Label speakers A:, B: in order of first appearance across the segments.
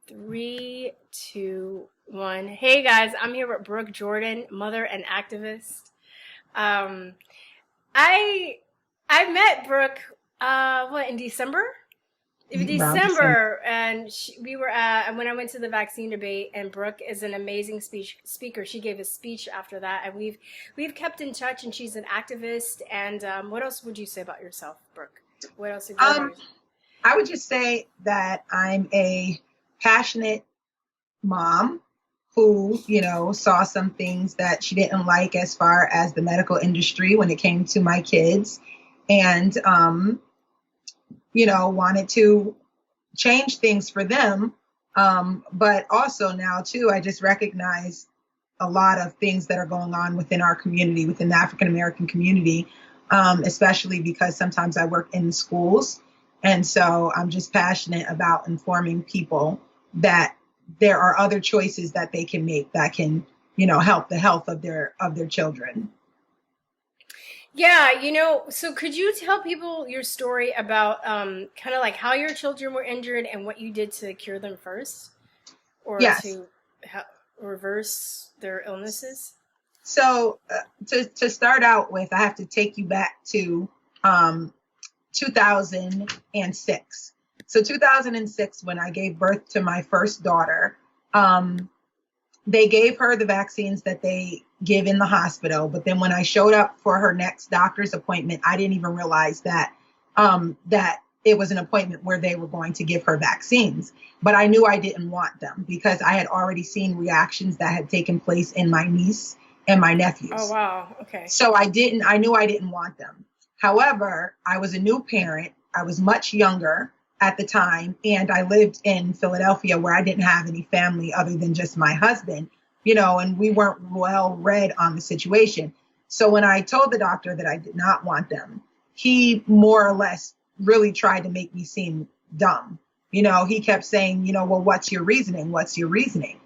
A: Three, two, one. Hey guys, I'm here with Brooke Jordan, mother and activist. Um, I I met Brooke in December? In
B: Around December.
A: December, and we were at when I went to the vaccine debate, and Brooke is an amazing speaker. She gave a speech after that, and we've kept in touch. And she's an activist. And what else would you say about yourself, Brooke? What else would you say about
B: Um,
A: yourself?
B: I would just say that I'm a passionate mom who, saw some things that she didn't like as far as the medical industry when it came to my kids, and wanted to change things for them. But also now too, I just recognize a lot of things that are going on within our community, within the African American community, especially because sometimes I work in schools. And so I'm just passionate about informing people that there are other choices that they can make that can, help the health of their children.
A: Yeah, so could you tell people your story about kind of like how your children were injured and what you did to cure them first, or
B: Yes.
A: to reverse their illnesses?
B: So to start out with, I have to take you back to 2006. So 2006, when I gave birth to my first daughter, they gave her the vaccines that they give in the hospital. But then when I showed up for her next doctor's appointment, I didn't even realize that it was an appointment where they were going to give her vaccines. But I knew I didn't want them because I had already seen reactions that had taken place in my niece and my nephews.
A: Oh, wow. Okay.
B: So I knew I didn't want them. However, I was a new parent. I was much younger at the time, and I lived in Philadelphia where I didn't have any family other than just my husband, and we weren't well read on the situation. So when I told the doctor that I did not want them, he more or less really tried to make me seem dumb. He kept saying, well, what's your reasoning? What's your reasoning?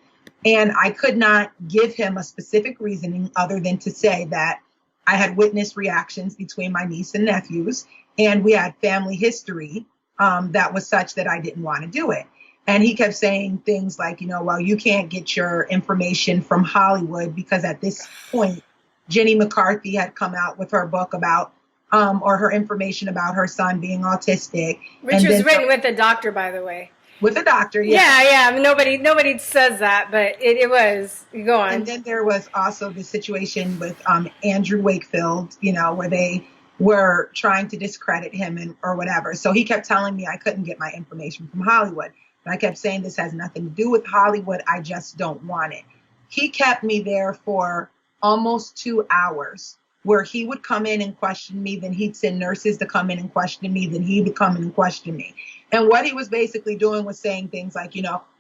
B: And I could not give him a specific reasoning other than to say that I had witnessed reactions between my niece and nephews, and we had family history that was such that I didn't want to do it. And he kept saying things like, well, you can't get your information from Hollywood because at this point, Jenny McCarthy had come out with her book about, or her information about her son being autistic.
A: Which was written with a doctor, by the way.
B: With a doctor, yeah.
A: Yeah. I mean, nobody says that, but it was. Go on.
B: And then there was also the situation with Andrew Wakefield, where they were trying to discredit him or whatever. So he kept telling me I couldn't get my information from Hollywood. And I kept saying this has nothing to do with Hollywood. I just don't want it. He kept me there for almost 2 hours, where he would come in and question me. Then he'd send nurses to come in and question me. Then he would come in and question me. And what he was basically doing was saying things like,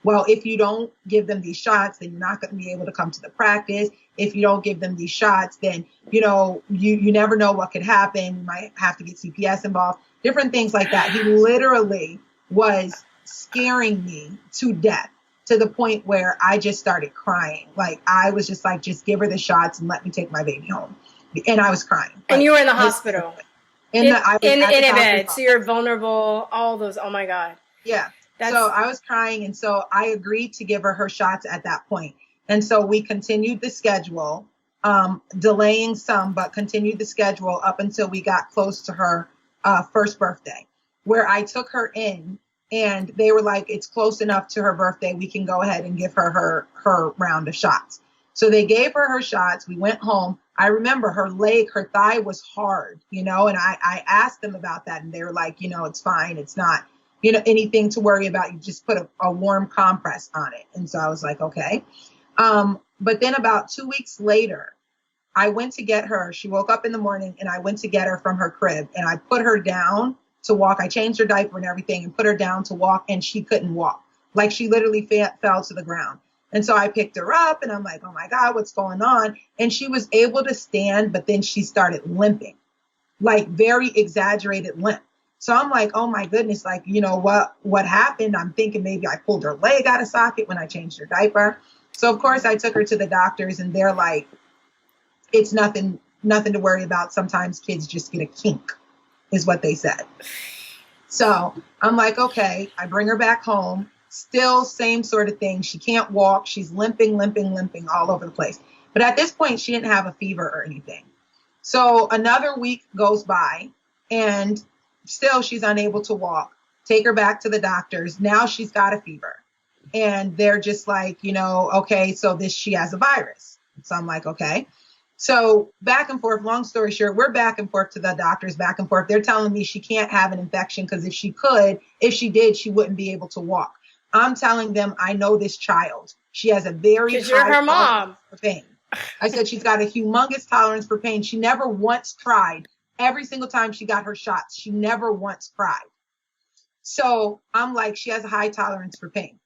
B: well, if you don't give them these shots, then you're not going to be able to come to the practice. If you don't give them these shots, then, you never know what could happen. You might have to get CPS involved, different things like that. He literally was scaring me to death, to the point where I just started crying. Like, I was just like, just give her the shots and let me take my baby home. And I was crying.
A: And you were in the hospital.
B: In a
A: bed, so you're vulnerable, all those. Oh my God.
B: Yeah. So I was crying, and so I agreed to give her shots at that point. And so we continued the schedule, delaying some, but continued the schedule up until we got close to her first birthday, where I took her in, and they were like, it's close enough to her birthday, we can go ahead and give her round of shots. So they gave her shots. We went home. I remember her thigh was hard, and I asked them about that, and they were like, it's fine. It's not, anything to worry about. You just put a warm compress on it. And so I was like, okay. But then about 2 weeks later, I went to get her. She woke up in the morning, and I went to get her from her crib, and I put her down to walk. I changed her diaper and everything and put her down to walk, and she couldn't walk. Like, she literally fell to the ground. And so I picked her up, and I'm like, oh my God, what's going on? And she was able to stand, but then she started limping, like very exaggerated limp. So I'm like, oh my goodness, like, what happened? I'm thinking maybe I pulled her leg out of socket when I changed her diaper. So of course I took her to the doctors, and they're like, it's nothing to worry about. Sometimes kids just get a kink, is what they said. So I'm like, okay. I bring her back home. Still same sort of thing. She can't walk. She's limping all over the place. But at this point, she didn't have a fever or anything. So another week goes by and still she's unable to walk. Take her back to the doctors. Now she's got a fever. And they're just like, okay, so she has a virus. So I'm like, okay. So back and forth, long story short, we're back and forth to the doctors, back and forth. They're telling me she can't have an infection because if she did, she wouldn't be able to walk. I'm telling them, I know this child. She has a very high
A: you're her mom.
B: For pain. I said she's got a humongous tolerance for pain. She never once cried. Every single time she got her shots, she never once cried. So I'm like, she has a high tolerance for pain.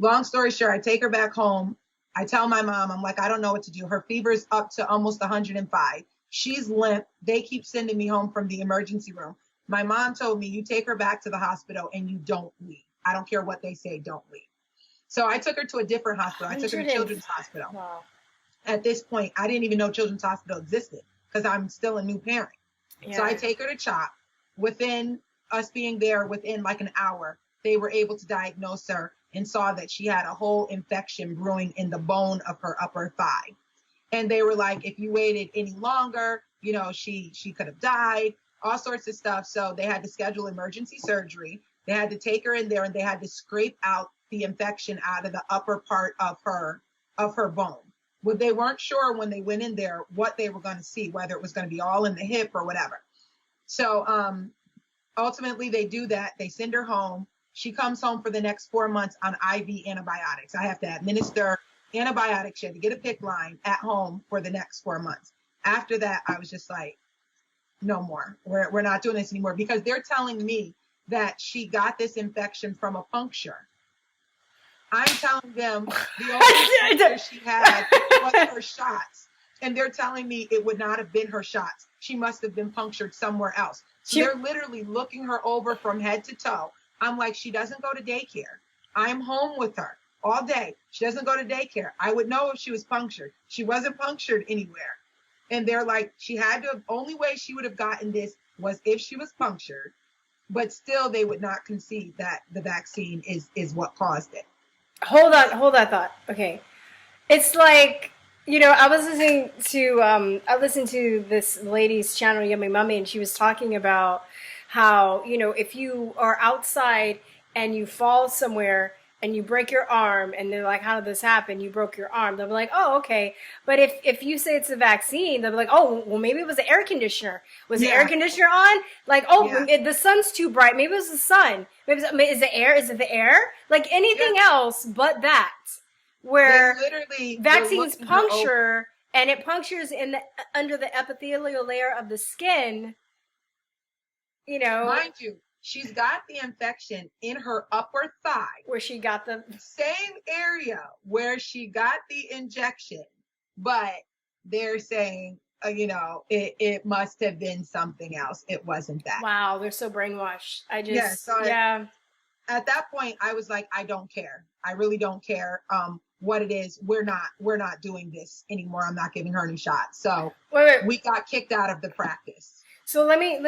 B: Long story short, I take her back home. I tell my mom, I'm like, I don't know what to do. Her fever's up to almost 105. She's limp. They keep sending me home from the emergency room. My mom told me, you take her back to the hospital and you don't leave. I don't care what they say, don't leave. So I took her to a different hospital. I took her to Children's Hospital.
A: Wow.
B: At this point, I didn't even know Children's Hospital existed because I'm still a new parent. Yeah. So I take her to CHOP. Within us being there, within like an hour, they were able to diagnose her and saw that she had a whole infection brewing in the bone of her upper thigh. And they were like, if you waited any longer, she could have died, all sorts of stuff. So they had to schedule emergency surgery. They had to take her in there and they had to scrape out the infection out of the upper part of her bone. Well, they weren't sure when they went in there what they were going to see, whether it was going to be all in the hip or whatever. So ultimately they do that. They send her home. She comes home for the next 4 months on IV antibiotics. I have to administer antibiotics. She had to get a PICC line at home for the next 4 months. After that, I was just like, no more. We're not doing this anymore because they're telling me that she got this infection from a puncture. I'm telling them the only puncture she had was her shots. And they're telling me it would not have been her shots. She must have been punctured somewhere else. So they're literally looking her over from head to toe. I'm like, she doesn't go to daycare. I'm home with her all day. She doesn't go to daycare. I would know if she was punctured. She wasn't punctured anywhere. And they're like, only way she would have gotten this was if she was punctured. But still, they would not concede that the vaccine is what caused it.
A: Hold that thought. Okay. It's like, I listened to this lady's channel, Yummy Mummy, and she was talking about how, if you are outside and you fall somewhere and you break your arm and they're like, how did this happen? You broke your arm. They'll be like, oh, okay. But if you say it's a vaccine, they'll be like, oh, well, maybe it was the air conditioner. Was the air conditioner on? Like, the sun's too bright. Maybe it was the sun. Maybe is the air? Is it the air? Like anything else but that. Where vaccines puncture and it punctures under the epithelial layer of the skin.
B: Mind you, she's got the infection in her upper thigh.
A: Where she got the
B: same area where she got the injection. But they're saying, it must have been something else. It wasn't that.
A: Wow, they're so brainwashed. At
B: that point, I was like, I don't care. I really don't care what it is. We're not doing this anymore. I'm not giving her any shots. So we got kicked out of the practice.
A: So let me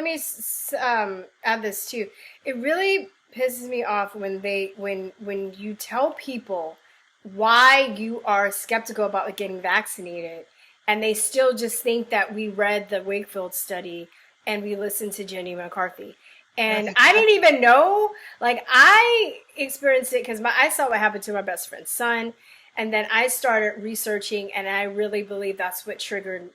A: add this too. It really pisses me off when you tell people why you are skeptical about getting vaccinated, and they still just think that we read the Wakefield study and we listened to Jenny McCarthy. And I didn't even know. Like, I experienced it because I saw what happened to my best friend's son. And then I started researching, and I really believe that's what triggered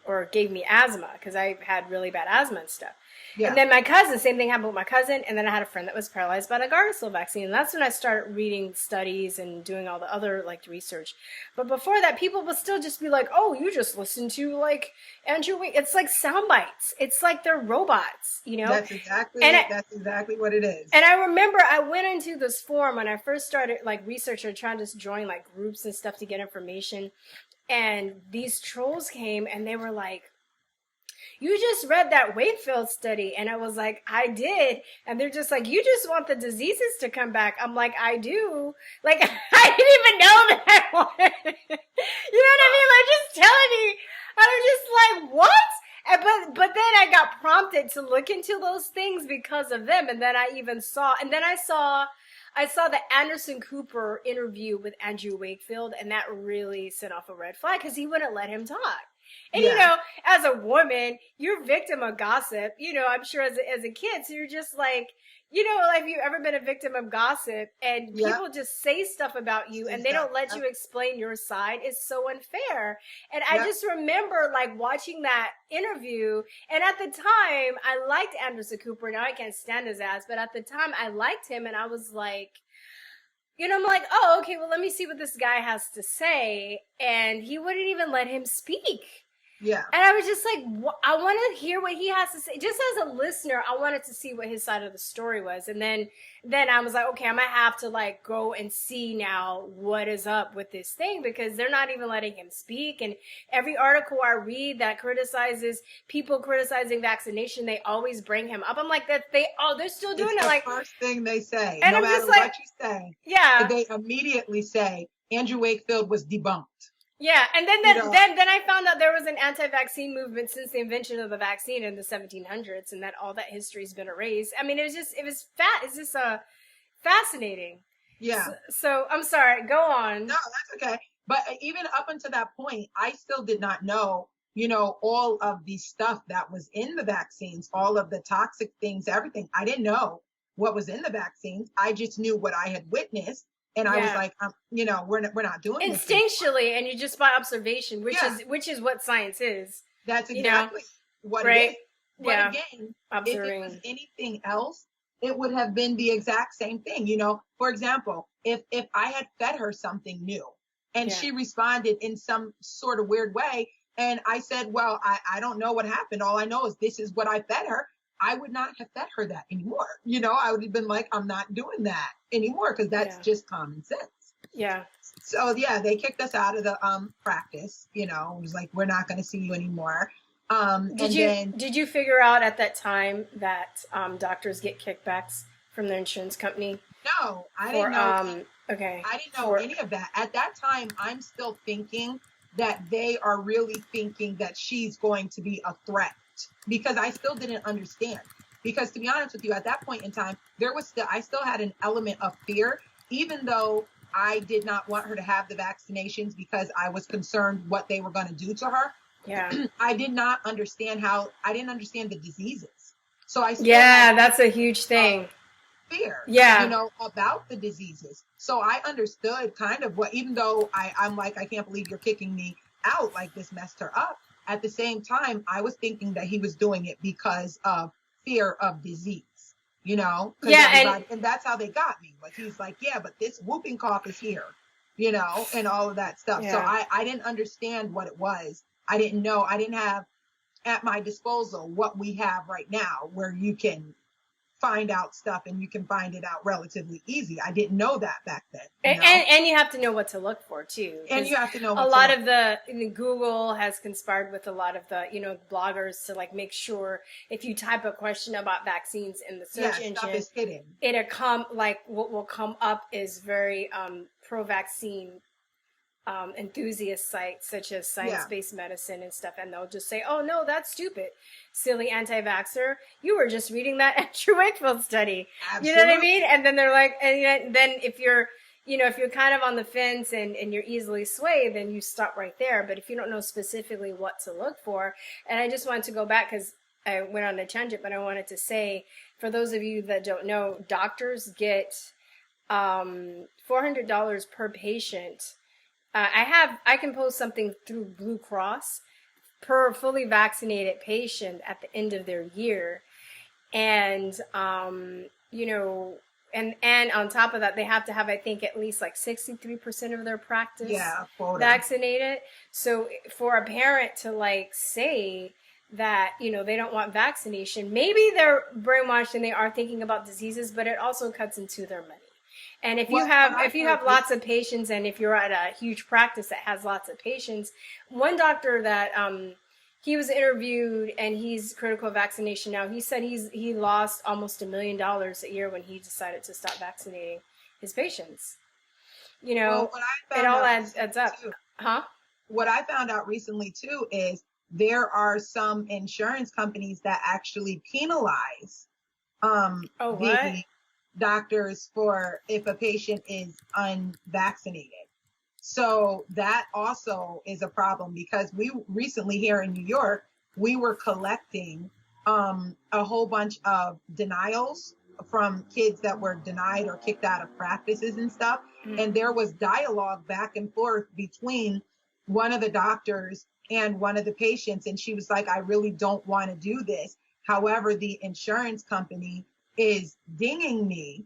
A: or gave me asthma, because I had really bad asthma and stuff. Yeah. And then my cousin, same thing happened with my cousin. And then I had a friend that was paralyzed by the Gardasil vaccine. And that's when I started reading studies and doing all the other research. But before that, people would still just be like, oh, you just listen to Andrew Wing. It's like sound bites. It's like they're robots,
B: That's exactly what it is.
A: And I remember I went into this forum when I first started researching, trying to join groups and stuff to get information. And these trolls came and they were like, you just read that Wakefield study. And I was like, I did. And they're just like, you just want the diseases to come back. I'm like, I do. I didn't even know that I wanted it. You know what I mean? Just telling me. I was just like, what? But then I got prompted to look into those things because of them. And then I saw I saw the Anderson Cooper interview with Andrew Wakefield, and that really set off a red flag because he wouldn't let him talk. And
B: Yeah.
A: you know, as a woman, you're a victim of gossip. You know, I'm sure as a kid, so you're just like, you know, like, have you ever been a victim of gossip and
B: Yeah.
A: people just say stuff about you and they don't let you explain your side? It's so unfair. And I just remember like watching that interview, and at the time I liked Anderson Cooper. Now I can't stand his ass, but at the time I liked him, and I was like, you know, I'm like, oh, okay, well, let me see what this guy has to say. And he wouldn't even let him speak.
B: Yeah.
A: And I was just like, I want to hear what he has to say. Just as a listener, I wanted to see what his side of the story was. And then I was like, okay, I might have to like go and see now what is up with this thing, because they're not even letting him speak. And every article I read that criticizes people criticizing vaccination, they always bring him up. I'm like, they're still doing
B: It's
A: it. Like,
B: first thing they say,
A: and
B: no
A: I'm
B: matter
A: just like,
B: what you say,
A: yeah,
B: they immediately say Andrew Wakefield was debunked.
A: yeah, and then I found out there was an anti-vaccine movement since the invention of the vaccine in the 1700s, and that all that history's been erased. I mean, it's just fascinating.
B: Yeah.
A: So I'm sorry. Go on.
B: No, that's okay. But even up until that point, I still did not know, you know, all of the stuff that was in the vaccines, all of the toxic things, everything. I didn't know what was in the vaccines. I just knew what I had witnessed. And I was like, you know, we're not doing this
A: instinctually, and you just by observation, which is what science is.
B: That's exactly what it is. But again,
A: observing.
B: If it was anything else, it would have been the exact same thing. You know, for example, if I had fed her something new and she responded in some sort of weird way, and I said, well, I don't know what happened. All I know is this is what I fed her. I would not have fed her that anymore. You know, I would have been like, I'm not doing that anymore, because that's just common sense.
A: Yeah.
B: So yeah, they kicked us out of the practice. You know, it was like, we're not going to see you anymore. Did you figure out at that time that doctors get kickbacks from their insurance company? No, I didn't know.
A: Okay.
B: I didn't know any of that. At that time, I'm still thinking that they are really thinking that she's going to be a threat, because I still didn't understand. Because to be honest with you, at that point in time, I still had an element of fear, even though I did not want her to have the vaccinations because I was concerned what they were going to do to her.
A: Yeah.
B: I didn't understand the diseases. So
A: that's a huge thing.
B: Fear,
A: you
B: know, about the diseases. So I understood kind of what, even though I'm like, I can't believe you're kicking me out, like this messed her up. At the same time, I was thinking that he was doing it because of fear of disease, you know?
A: Yeah.
B: And that's how they got me. Like, he's like, yeah, but this whooping cough is here, you know, and all of that stuff. Yeah. So I didn't understand what it was. I didn't know. I didn't have at my disposal what we have right now, where you can find out stuff and you can find it out relatively easy. I didn't know that back then.
A: And you have to know what to look for too.
B: And you have to know
A: a lot of Google has conspired with a lot of the, you know, bloggers to like make sure if you type a question about vaccines in the search engine,
B: stuff is hidden.
A: It'll come, like what will come up is very pro-vaccine enthusiast sites such as Science-Based Medicine and stuff, and they'll just say, oh no, that's stupid, silly anti-vaxxer, you were just reading that Andrew Wakefield study. Absolutely. You know what I mean? And then they're like, and then if you're kind of on the fence and you're easily swayed, then you stop right there. But if you don't know specifically what to look for, and I just wanted to go back because I went on a tangent, but I wanted to say, for those of you that don't know, doctors get $400 per patient. I can post something through Blue Cross per fully vaccinated patient at the end of their year. And, you know, and on top of that, they have to have, I think, at least like 63% of their practice vaccinated. So for a parent to like say that, you know, they don't want vaccination, maybe they're brainwashed and they are thinking about diseases, but it also cuts into their money. And if you have lots of patients, and if you're at a huge practice that has lots of patients, one doctor that he was interviewed and he's critical of vaccination now, he said he lost almost $1 million a year when he decided to stop vaccinating his patients. You know, it all adds up. Huh?
B: What I found out recently too is there are some insurance companies that actually penalize doctors for if a patient is unvaccinated. So that also is a problem, because we recently here in New York, we were collecting a whole bunch of denials from kids that were denied or kicked out of practices and stuff. Mm-hmm. And there was dialogue back and forth between one of the doctors and one of the patients. And she was like, I really don't want to do this. However, the insurance company is dinging me,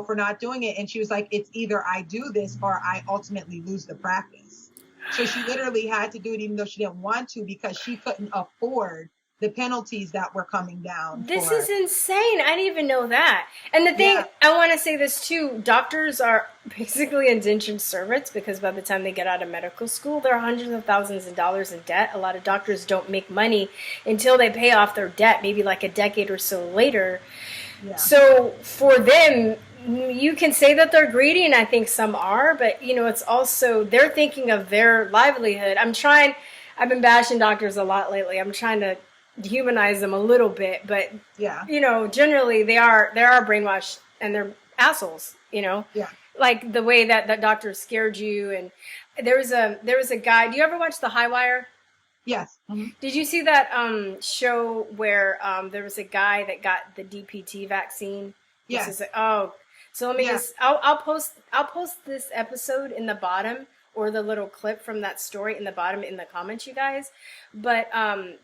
B: for not doing it. And she was like, it's either I do this or I ultimately lose the practice. So she literally had to do it even though she didn't want to, because she couldn't afford the penalties that were coming down.
A: This is insane. I didn't even know that. And the thing, I want to say this too, doctors are basically indentured servants, because by the time they get out of medical school, they're hundreds of thousands of dollars in debt. A lot of doctors don't make money until they pay off their debt, maybe like a decade or so later. Yeah. So for them, you can say that they're greedy, and I think some are, but it's also, they're thinking of their livelihood. I've been bashing doctors a lot lately. I'm trying to humanize them a little bit, but generally they are brainwashed and they're assholes, like the way that doctors scared you. And there was a guy, do you ever watch the HighWire?
B: Yes. Mm-hmm.
A: Did you see that show where there was a guy that got the DPT vaccine?
B: Yes.
A: So let me I'll post this episode in the bottom, or the little clip from that story in the bottom in the comments, you guys. But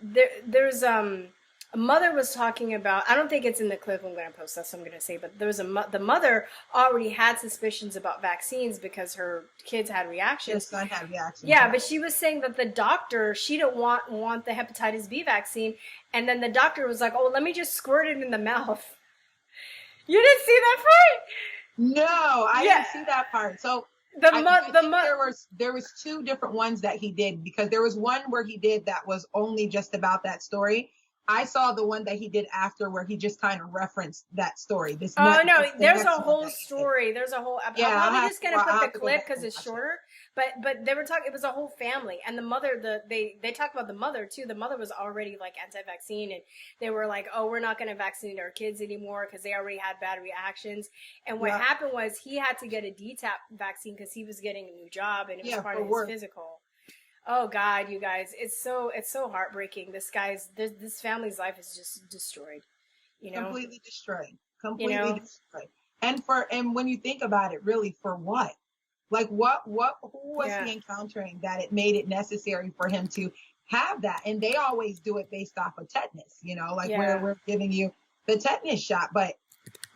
A: there's a mother was talking about, I don't think it's in the clip I'm going to post, that's what I'm going to say, but there was the mother already had suspicions about vaccines because her kids had reactions.
B: Her son had reactions.
A: Yeah, but she was saying that the doctor, she didn't want the hepatitis B vaccine, and then the doctor was like, oh, let me just squirt it in the mouth. You didn't see that part?
B: No, I didn't see that part. So there was two different ones that he did, because there was one where he did that was only just about that story. I saw the one that he did after where he just kind of referenced that story. There's
A: a whole story. There's a whole episode. I'm probably just going to put the clip because it's shorter. But they were talking, it was a whole family. And the mother, they talk about the mother too. The mother was already like anti-vaccine, and they were like, oh, we're not going to vaccinate our kids anymore because they already had bad reactions. And what happened was he had to get a DTAP vaccine because he was getting a new job, and it was part of his physical. Oh God, you guys, it's so heartbreaking. This family's life is just destroyed.
B: Completely destroyed. Destroyed. And when you think about it, really, for what? Like who was he encountering that it made it necessary for him to have that? And they always do it based off of tetanus, where we're giving you the tetanus shot, but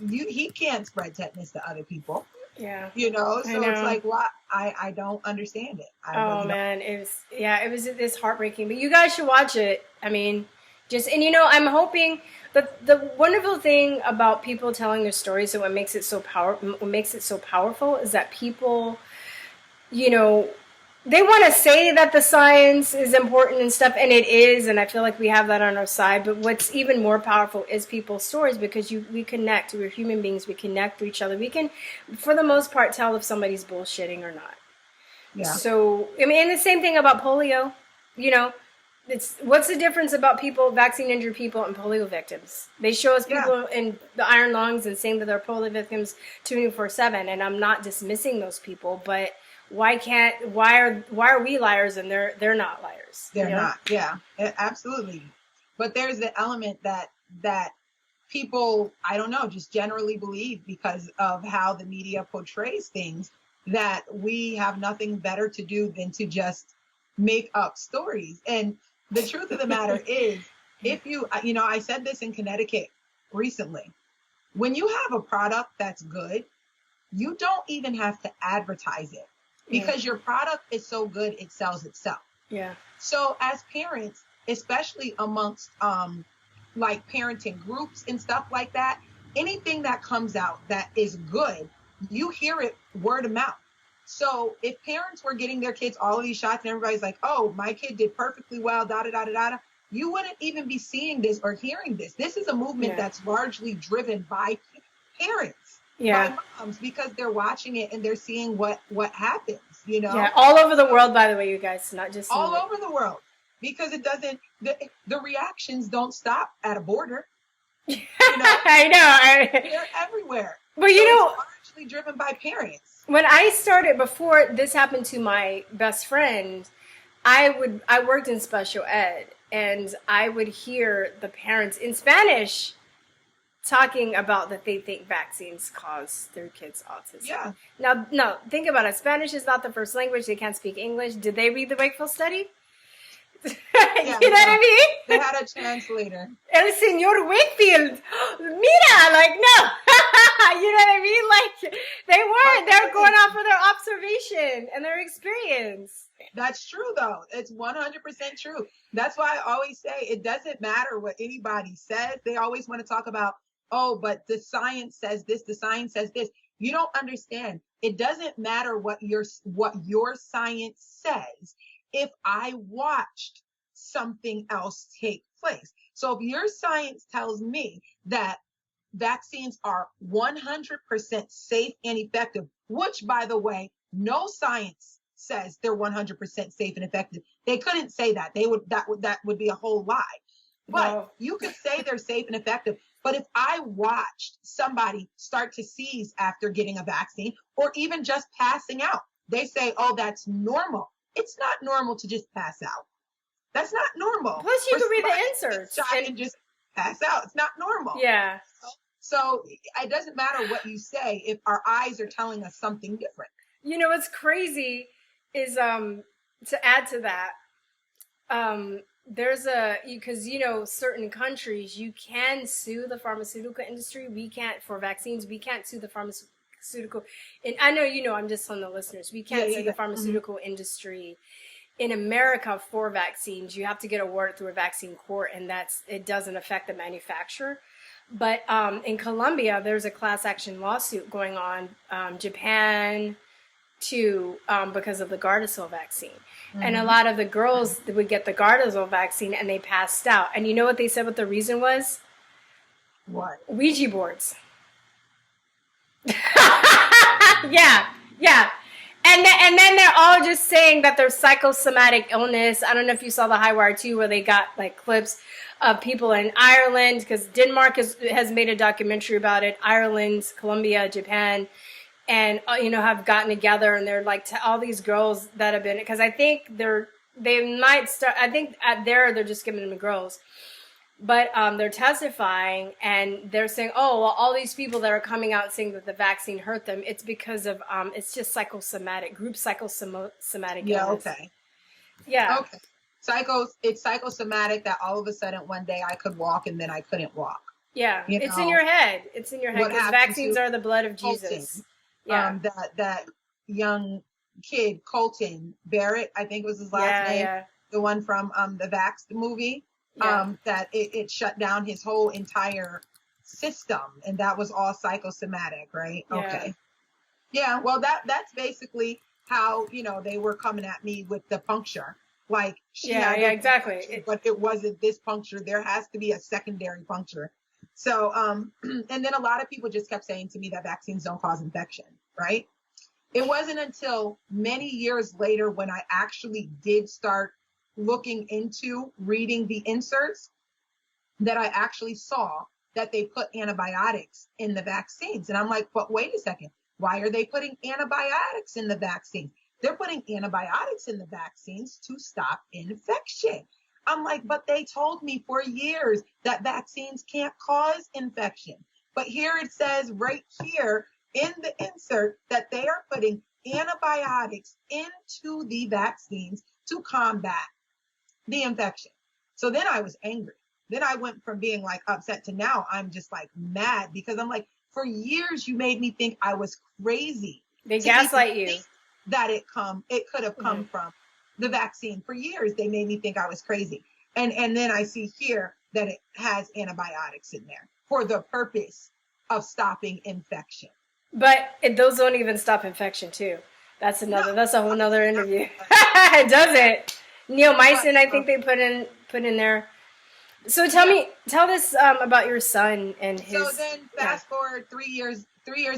B: he can't spread tetanus to other people.
A: Yeah.
B: So it's like, what? I don't understand it.
A: It's heartbreaking, but you guys should watch it. I mean, I'm hoping that the wonderful thing about people telling their stories, and what makes it so powerful is that people, they want to say that the science is important and stuff, and it is, and I feel like we have that on our side. But what's even more powerful is people's stories, because we connect. We're human beings. We connect to each other. We can, for the most part, tell if somebody's bullshitting or not. Yeah. So, I mean, and the same thing about polio. What's the difference about vaccine-injured people and polio victims? They show us people in the iron lungs and saying that they're polio victims 24/7, and I'm not dismissing those people, but why are we liars and they're not liars?
B: They're not. Yeah, absolutely. But there's the element that people, I don't know, just generally believe because of how the media portrays things, that we have nothing better to do than to just make up stories. And the truth of the matter is, if I said this in Connecticut recently, when you have a product that's good, you don't even have to advertise it, because your product is so good, it sells itself.
A: Yeah. So
B: as parents, especially amongst like parenting groups and stuff like that, anything that comes out that is good, you hear it word of mouth. So if parents were getting their kids all of these shots and everybody's like, oh, my kid did perfectly well, you wouldn't even be seeing this or hearing this. This is a movement that's largely driven by parents, by moms, because they're watching it and they're seeing what happens, Yeah,
A: all over the world, by the way, you guys, not just
B: all over the world, because it doesn't, the reactions don't stop at a border.
A: I know.
B: They're everywhere.
A: Well,
B: So it's largely driven by parents.
A: when I started, before this happened to my best friend, I worked in special ed, and I would hear the parents in Spanish talking about that they think vaccines cause their kids autism.
B: Yeah.
A: Now, no, think about it. Spanish is not the first language. They can't speak English. Did they read the Wakefield study?
B: Yeah,
A: you know what I mean?
B: They had a translator.
A: El Señor Wakefield. Mira, like, no. You know what I mean? Like, they weren't. They're going off of their observation and their experience.
B: That's true, though. It's 100% true. That's why I always say it doesn't matter what anybody says. They always want to talk about, oh, but the science says this, the science says this. You don't understand. It doesn't matter what your science says if I watched something else take place. So if your science tells me that vaccines are 100% safe and effective, which, by the way, no science says they're 100% safe and effective. They couldn't say that. That would be a whole lie. But
A: No.
B: you could say they're safe and effective. But if I watched somebody start to seize after getting a vaccine, or even just passing out, they say, oh, that's normal. It's not normal to just pass out. That's not normal.
A: Plus, you can read the inserts
B: and just pass out. It's not normal.
A: Yeah.
B: So it doesn't matter what you say if our eyes are telling us something different.
A: You know what's crazy is to add to that, there's because certain countries you can sue the pharmaceutical industry. We can't for vaccines. We can't sue the pharmaceutical. And I know I'm just telling the listeners, we can't sue the pharmaceutical industry in America for vaccines. You have to get awarded through a vaccine court, and it doesn't affect the manufacturer. But in Colombia, there's a class action lawsuit going on. Japan too, because of the Gardasil vaccine. Mm-hmm. And a lot of the girls would get the Gardasil vaccine and they passed out. And you know what they said what the reason was?
B: What?
A: Ouija boards. Yeah. And then they're all just saying that there's psychosomatic illness. I don't know if you saw the HighWire too, where they got like clips of people in Ireland, because Denmark has made a documentary about it. Ireland, Colombia, Japan, and have gotten together, and they're like all these girls that have been, because I think they might start. I think they're just giving them to girls, but they're testifying and they're saying, oh, well, all these people that are coming out saying that the vaccine hurt them, it's because of it's just psychosomatic, group psychosomatic illness.
B: Okay.
A: Yeah.
B: Okay. It's psychosomatic that all of a sudden one day I could walk and then I couldn't walk.
A: Yeah. It's in your head. It's in your head, because vaccines are the blood of Jesus. Yeah.
B: That young kid, Colton Barrett, I think was his last name. Yeah. The one from the Vax movie. Yeah. That it shut down his whole entire system, and that was all psychosomatic, right? Yeah. Okay. Yeah, well that's basically how, they were coming at me with the puncture. Like exactly. Puncture, but it wasn't this puncture. There has to be a secondary puncture. So and then a lot of people just kept saying to me that vaccines don't cause infection, right? It wasn't until many years later when I actually did start looking into reading the inserts that I actually saw that they put antibiotics in the vaccines. And I'm like, but wait a second, why are they putting antibiotics in the vaccine? They're putting antibiotics in the vaccines to stop infection. I'm like, but they told me for years that vaccines can't cause infection. But here it says right here in the insert that they are putting antibiotics into the vaccines to combat the infection. So then I was angry. Then I went from being like upset to now I'm just like mad, because I'm like, for years you made me think I was crazy.
A: They gaslight you.
B: That it could have come from the vaccine. For years they made me think I was crazy. And then I see here that it has antibiotics in there for the purpose of stopping infection.
A: But those don't even stop infection too. That's a whole nother interview. It doesn't. Neomycin, I think they put in there. So tell us about your son and his.
B: So then fast forward 3 years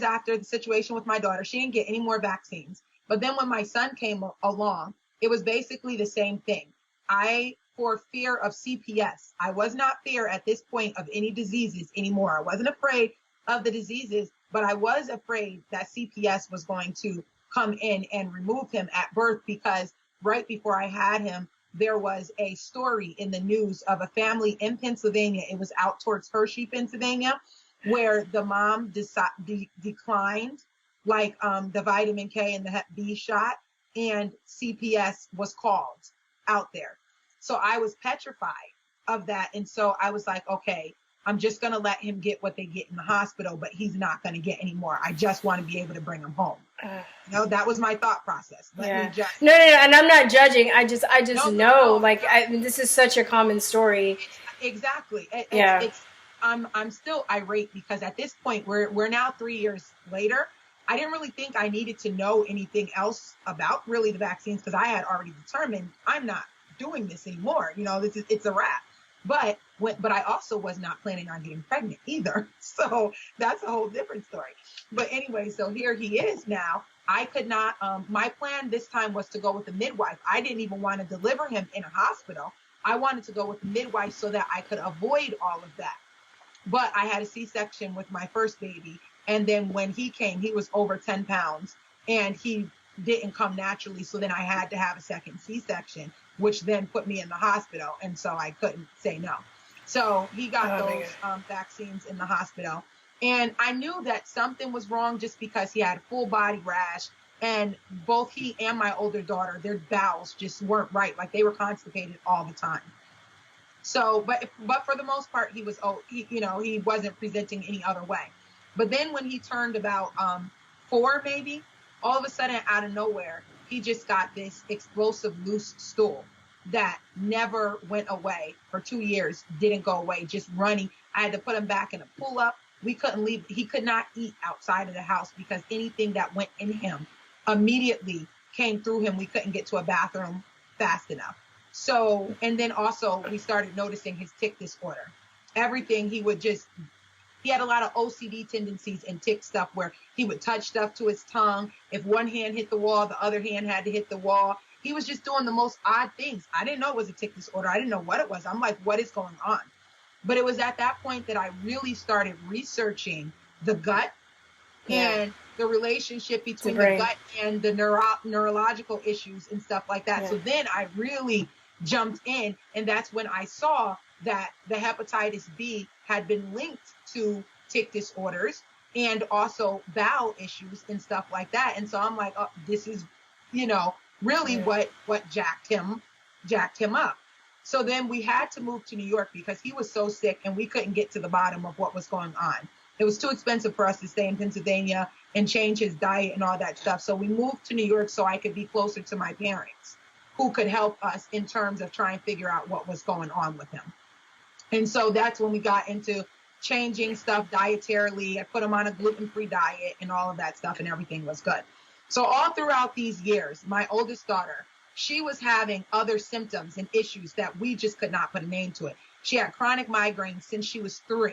B: after the situation with my daughter, she didn't get any more vaccines. But then when my son came along, it was basically the same thing. For fear of CPS, I was not fear at this point of any diseases anymore. I wasn't afraid of the diseases but I was afraid that CPS was going to come in and remove him at birth, because right before I had him, there was a story in the news of a family in Pennsylvania. It was out towards Hershey, Pennsylvania, where the mom declined like the vitamin K and the Hep B shot, and CPS was called out there. So I was petrified of that. And so I was like, okay, I'm just going to let him get what they get in the hospital, but he's not going to get any more. I just want to be able to bring him home. That was my thought process.
A: No, and I'm not judging. I just know. This is such a common story.
B: Exactly.
A: Yeah.
B: I'm still irate because at this point we're now 3 years later. I didn't really think I needed to know anything else about really the vaccines, because I had already determined I'm not doing this anymore. It's a wrap. But I also was not planning on getting pregnant either. So that's a whole different story. But anyway, so here he is now. I could not, my plan this time was to go with a midwife. I didn't even want to deliver him in a hospital. I wanted to go with a midwife so that I could avoid all of that. But I had a C-section with my first baby. And then when he came, he was over 10 pounds and he didn't come naturally. So then I had to have a second C-section, which then put me in the hospital. And so I couldn't say no. So he got those vaccines in the hospital. And I knew that something was wrong just because he had full body rash, and both he and my older daughter, their bowels just weren't right. Like they were constipated all the time. So, but for the most part, he wasn't presenting any other way. But then when he turned about 4, maybe, all of a sudden out of nowhere, he just got this explosive loose stool that never went away for 2 years, didn't go away, just running. I had to put him back in a pull-up. We couldn't leave. He could not eat outside of the house because anything that went in him immediately came through him. We couldn't get to a bathroom fast enough. So, and then also we started noticing his tic disorder. Everything he had a lot of OCD tendencies and tic stuff where he would touch stuff to his tongue. If one hand hit the wall, the other hand had to hit the wall. He was just doing the most odd things. I didn't know it was a tic disorder. I didn't know what it was. I'm like, what is going on? But it was at that point that I really started researching the gut and the relationship between the gut and the neurological issues and stuff like that. Yeah. So then I really jumped in, and that's when I saw that the hepatitis B had been linked to tic disorders and also bowel issues and stuff like that. And so I'm like, oh, this is, really what jacked him up. So then we had to move to New York because he was so sick and we couldn't get to the bottom of what was going on. It was too expensive for us to stay in Pennsylvania and change his diet and all that stuff. So we moved to New York so I could be closer to my parents, who could help us in terms of trying to figure out what was going on with him. And so that's when we got into changing stuff dietarily. I put him on a gluten-free diet and all of that stuff, and everything was good. So all throughout these years, my oldest daughter, she was having other symptoms and issues that we just could not put a name to it. She had chronic migraines since she was 3.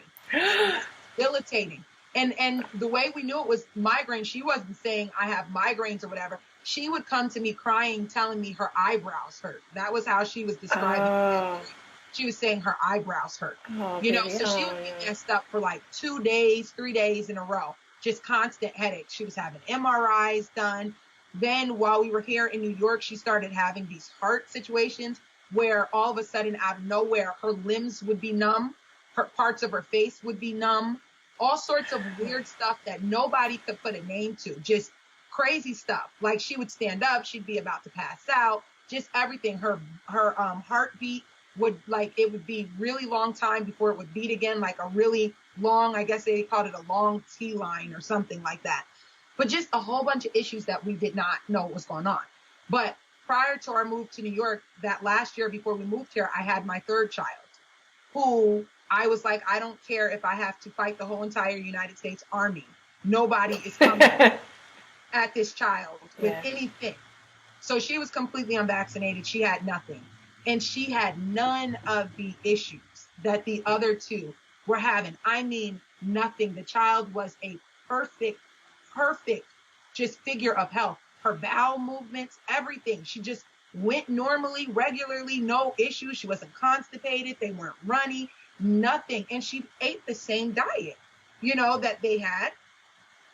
B: Debilitating. And the way we knew it was migraine, she wasn't saying I have migraines or whatever. She would come to me crying, telling me her eyebrows hurt. That was how she was describing it. She was saying her eyebrows hurt. So she would be messed up for like 2 days, 3 days in a row. Just constant headaches. She was having MRIs done. Then while we were here in New York, she started having these heart situations where all of a sudden out of nowhere, her limbs would be numb. Her parts of her face would be numb. All sorts of weird stuff that nobody could put a name to. Just crazy stuff. Like she would stand up, she'd be about to pass out. Just everything. Her heartbeat it would be really long time before it would beat again, like a really long, I guess they called it a long T line or something like that. But just a whole bunch of issues that we did not know what was going on. But prior to our move to New York, that last year before we moved here, I had my 3rd child, who I was like, I don't care if I have to fight the whole entire United States Army. Nobody is coming at this child with anything. So she was completely unvaccinated. She had nothing. And she had none of the issues that the other 2 were having. I mean, nothing. The child was a perfect just figure of health. Her bowel movements, everything. She just went normally, regularly, no issues. She wasn't constipated. They weren't runny, nothing. And she ate the same diet, that they had.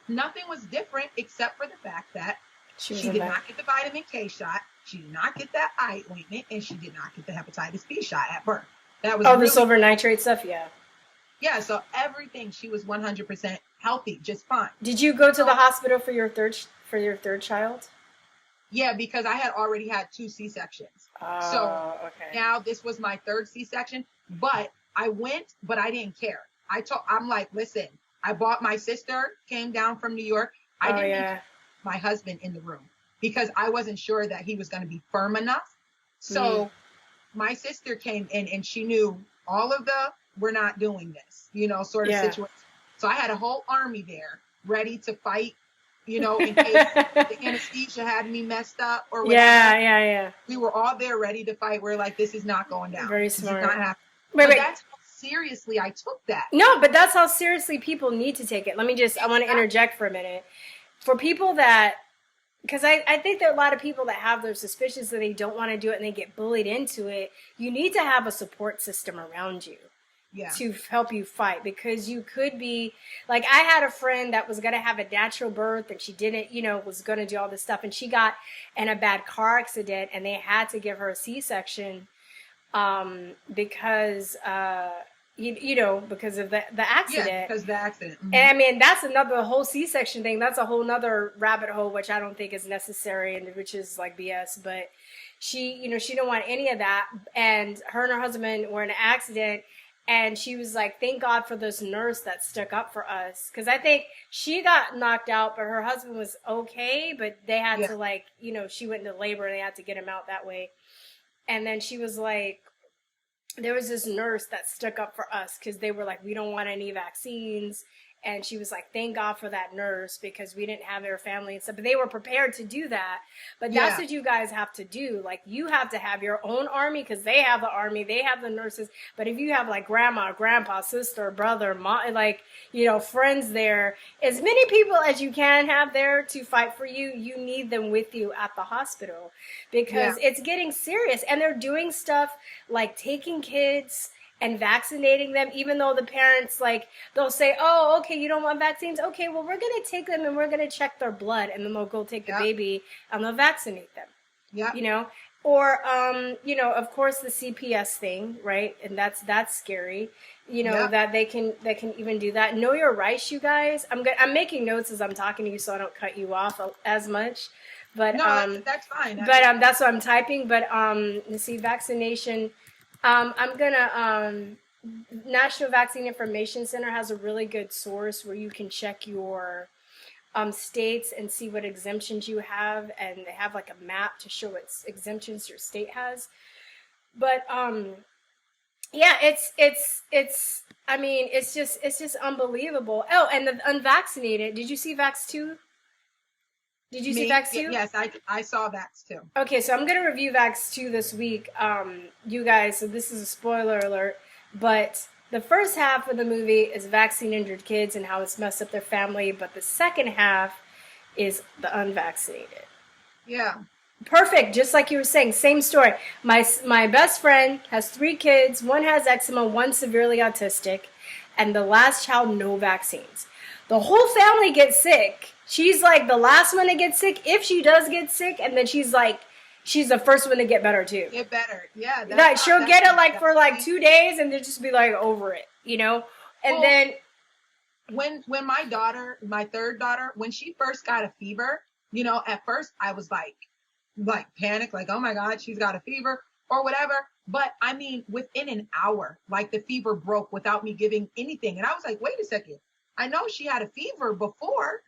B: Nothing was different except for the fact that she did not get the vitamin K shot, she did not get that eye ointment, and she did not get the hepatitis B shot at birth. That was
A: the silver nitrate stuff, yeah.
B: Yeah, so everything, she was 100% healthy, just fine.
A: Did you go to the hospital for your third child?
B: Yeah, because I had already had 2 C-sections. So now this was my 3rd C-section, but I went, but I didn't care. I'm like, listen, my sister came down from New York. I didn't need my husband in the room because I wasn't sure that he was going to be firm enough. So my sister came in and she knew all of we're not doing this, sort of situation. So I had a whole army there ready to fight, in case the anesthesia had me messed up or whatever.
A: Yeah.
B: We were all there ready to fight. We're like, this is not going down.
A: Very smart.
B: This is not happening. Wait. That's how seriously I took that.
A: No, but that's how seriously people need to take it. I want to interject for a minute. For people that, because I think there are a lot of people that have their suspicions that they don't want to do it and they get bullied into it. You need to have a support system around you. Yeah. To help you fight, because you could be like, I had a friend that was going to have a natural birth and she didn't, was going to do all this stuff, and she got in a bad car accident and they had to give her a C-section because because of the accident.
B: Yeah, because of the accident. Mm-hmm.
A: And I mean, that's another whole C-section thing. That's a whole nother rabbit hole, which I don't think is necessary and which is like BS. But she, she didn't want any of that. And her and her husband were in an accident. And she was like, thank God for this nurse that stuck up for us. Because I think she got knocked out, but her husband was okay. But they had to she went into labor and they had to get him out that way. And then she was like, there was this nurse that stuck up for us because they were like, we don't want any vaccines. And she was like, thank God for that nurse because we didn't have their family and stuff. But they were prepared to do that. But that's what you guys have to do. Like, you have to have your own army because they have the army. They have the nurses. But if you have like grandma, grandpa, sister, brother, mom, friends there, as many people as you can have there to fight for you, you need them with you at the hospital because it's getting serious. And they're doing stuff like taking kids and vaccinating them, even though the parents, they'll say, oh, okay, you don't want vaccines? Okay, well, we're going to take them and we're going to check their blood, and then they'll go take the baby and they'll vaccinate them. Yeah. Or, of course, the CPS thing, right? And that's scary, that they can even do that. Know your rights, you guys. I'm making notes as I'm talking to you so I don't cut you off as much. But
B: no, that's fine.
A: That's what I'm typing. But let's see, vaccination. I'm gonna National Vaccine Information Center has a really good source where you can check your states and see what exemptions you have, and they have like a map to show what exemptions your state has. But it's just unbelievable. Oh, and the unvaccinated. Did you see Vax 2? Did you see Vax 2?
B: Yes, I saw Vax 2.
A: Okay, so I'm going to review Vax 2 this week, you guys, so this is a spoiler alert, but the first half of the movie is vaccine-injured kids and how it's messed up their family, but the second half is the unvaccinated.
B: Yeah.
A: Perfect, just like you were saying, same story. My best friend has 3 kids, one has eczema, one severely autistic, and the last child, no vaccines. The whole family gets sick. She's like the last one to get sick, if she does get sick, and then she's the first one to get better too.
B: Get better,
A: yeah. She'll get it for 2 days, and then just be over it, And then
B: when my daughter, my third daughter, when she first got a fever, at first I was like panic, oh my God, she's got a fever or whatever. But I mean, within an hour, the fever broke without me giving anything, and I was like, wait a second. I know she had a fever before,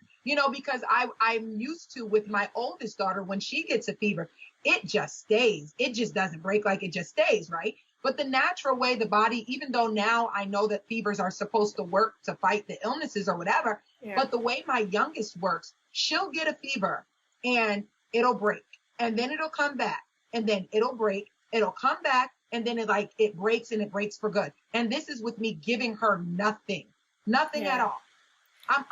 B: because I'm used to with my oldest daughter, when she gets a fever, it just stays. It just doesn't break, it just stays, right? But the natural way the body, even though now I know that fevers are supposed to work to fight the illnesses or whatever, but the way my youngest works, she'll get a fever and it'll break, and then it'll come back, and then it'll break, it'll come back, and then it breaks, and it breaks for good. And this is with me giving her nothing at all.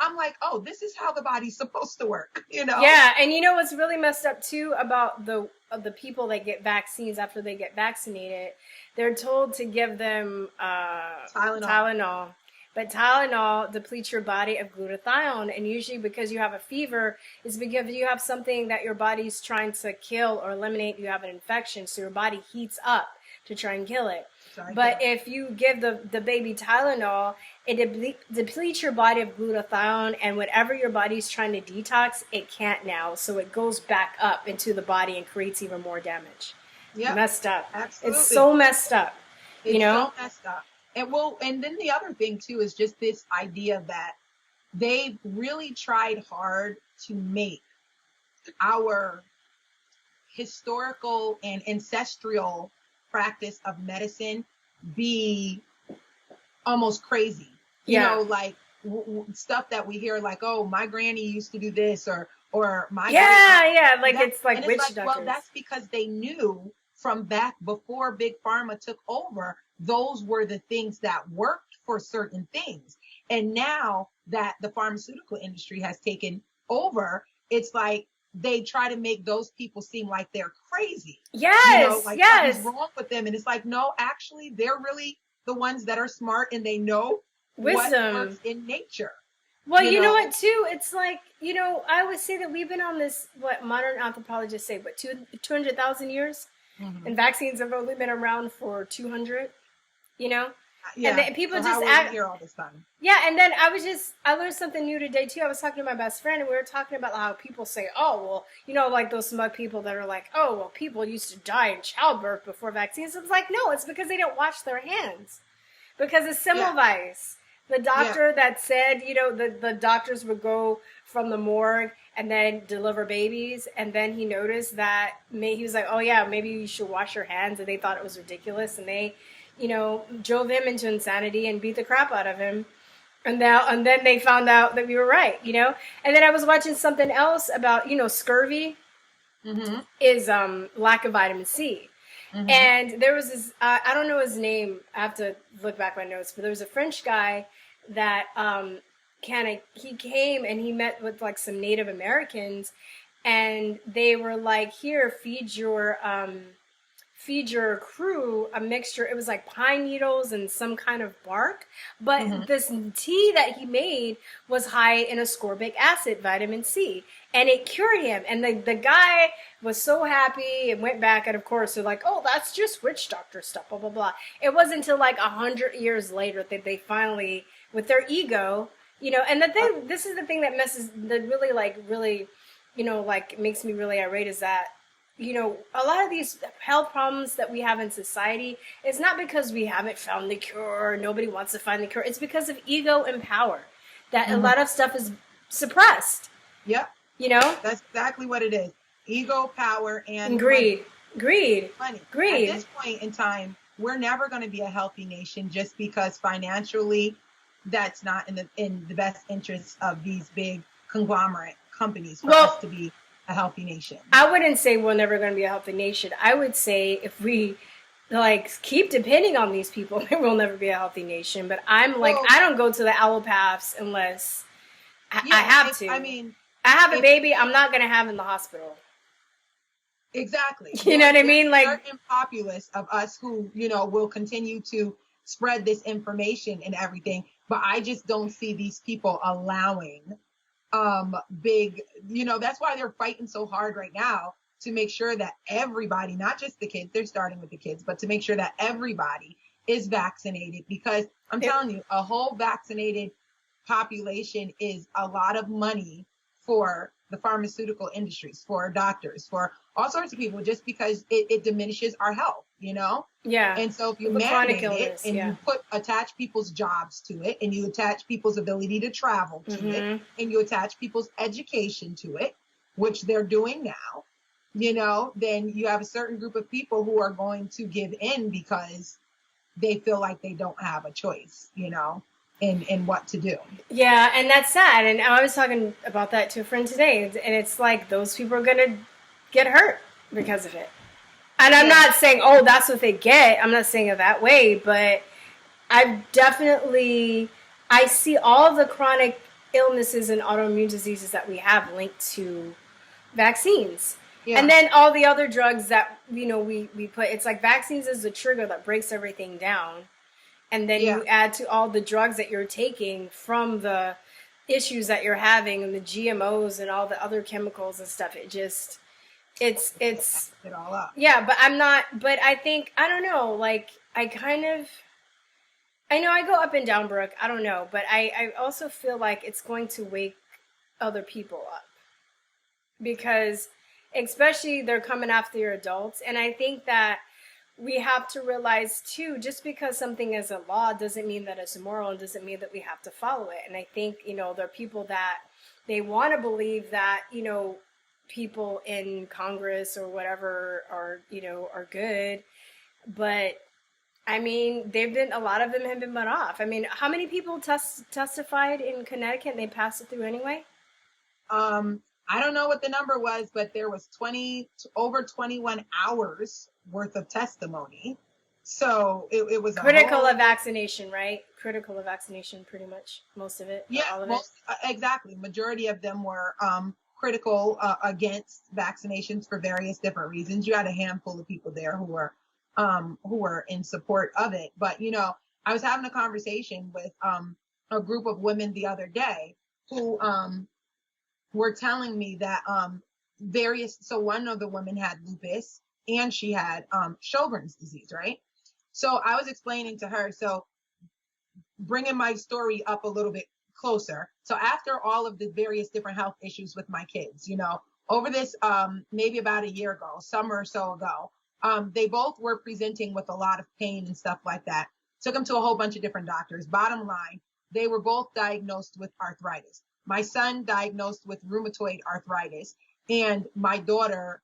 B: I'm like, oh, this is how the body's supposed to work,
A: Yeah, and what's really messed up too about the people that get vaccines after they get vaccinated, they're told to give them Tylenol. But Tylenol depletes your body of glutathione, and usually because you have a fever, it's because you have something that your body's trying to kill or eliminate. You have an infection, so your body heats up to try and kill it. But if you give the baby Tylenol, it depletes your body of glutathione, and whatever your body's trying to detox, it can't now. So it goes back up into the body and creates even more damage. Yeah, messed up.
B: Absolutely.
A: It's so messed up.
B: It's so messed up. And then the other thing too is just this idea that they really tried hard to make our historical and ancestral practice of medicine be almost crazy. You know, like stuff that we hear, like, oh, my granny used to do this, or my
A: like it's like witch doctors.
B: Well, that's because they knew from back before Big Pharma took over, those were the things that worked for certain things. And now that the pharmaceutical industry has taken over, it's like they try to make those people seem like they're crazy.
A: Yes,
B: like something's wrong with them. And it's like, no, actually, they're really the ones that are smart, and they know wisdom what works in nature.
A: Well, you know what, too? It's like, I always say that we've been on this, what modern anthropologists say, 200,000 years? Mm-hmm. And vaccines have only been around for 200,
B: Yeah.
A: And then people just
B: act here all this time.
A: Yeah, and then I learned something new today too. I was talking to my best friend, and we were talking about how people say, oh, well, like those smug people that are like, oh, well, people used to die in childbirth before vaccines. It's like, no, it's because they don't wash their hands. Because of Semmelweis, the doctor that said, the doctors would go from the morgue and then deliver babies, and then he noticed that he was like, oh yeah, maybe you should wash your hands, and they thought it was ridiculous, and they drove him into insanity and beat the crap out of him. And then they found out that we were right, And then I was watching something else about, scurvy is lack of vitamin C. Mm-hmm. And there was this, I don't know his name, I have to look back my notes, but there was a French guy that he came and he met with like some Native Americans, and they were like, here, feed your crew a mixture. It was like pine needles and some kind of bark, but this tea that he made was high in ascorbic acid, vitamin C, and it cured him. And the guy was so happy and went back, and of course they're like, oh, that's just witch doctor stuff, blah blah blah. It wasn't until like 100 years later that they finally, with their ego, and the thing, this is the thing that makes me really irate, is that a lot of these health problems that we have in society, it's not because we haven't found the cure, nobody wants to find the cure. It's because of ego and power that a lot of stuff is suppressed.
B: Yep. That's exactly what it is. Ego, power, and
A: greed.
B: Money.
A: Greed.
B: At this point in time, we're never going to be a healthy nation just because financially that's not in the best interest of these big conglomerate companies for us to be a healthy nation.
A: I wouldn't say we're never going to be a healthy nation. I would say if we keep depending on these people, we'll never be a healthy nation. But I don't go to the allopaths unless I have to. I have a baby, I'm not going to have in the hospital.
B: Exactly.
A: You know what I mean? Like
B: certain populace of us who, will continue to spread this information and everything. But I just don't see these people allowing big, that's why they're fighting so hard right now to make sure that everybody, not just the kids, they're starting with the kids, but to make sure that everybody is vaccinated, because I'm telling you, a whole vaccinated population is a lot of money for the pharmaceutical industries, for doctors, for all sorts of people, just because it diminishes our health,
A: Yeah.
B: And so if you mandate it and you attach people's jobs to it, and you attach people's ability to travel to it, and you attach people's education to it, which they're doing now, then you have a certain group of people who are going to give in because they feel like they don't have a choice, in what to do.
A: Yeah, and that's sad. And I was talking about that to a friend today, and it's like those people are going to get hurt because of it. And I'm not saying, oh, that's what they get. I'm not saying it that way, but I see all the chronic illnesses and autoimmune diseases that we have linked to vaccines. Yeah. And then all the other drugs that, we put, it's like vaccines is the trigger that breaks everything down. And then you add to all the drugs that you're taking from the issues that you're having and the GMOs and all the other chemicals and stuff. It's
B: it all up.
A: Yeah, but I think, I don't know, like, I know I go up and down, Brooke. I don't know, but I also feel like it's going to wake other people up, because especially they're coming after your adults. And I think that we have to realize too, just because something is a law doesn't mean that it's moral, and doesn't mean that we have to follow it. And I think, there are people that they want to believe that, people in Congress or whatever are good. But I mean, a lot of them have been put off. I mean, how many people testified in Connecticut and they passed it through anyway?
B: I don't know what the number was, but there was over 21 hours worth of testimony. So it was
A: critical of vaccination, right? Critical of vaccination, pretty much most of it.
B: Yeah,
A: all of it.
B: Exactly. Majority of them were critical against vaccinations for various different reasons. You had a handful of people there who were in support of it. But I was having a conversation with a group of women the other day who were telling me that so one of the women had lupus and she had Sjogren's disease, right? So I was explaining to her, so bringing my story up a little bit closer. So after all of the various different health issues with my kids, over this maybe about a year ago, summer or so ago, they both were presenting with a lot of pain and stuff like that. Took them to a whole bunch of different doctors. Bottom line, they were both diagnosed with arthritis. My son diagnosed with rheumatoid arthritis, and my daughter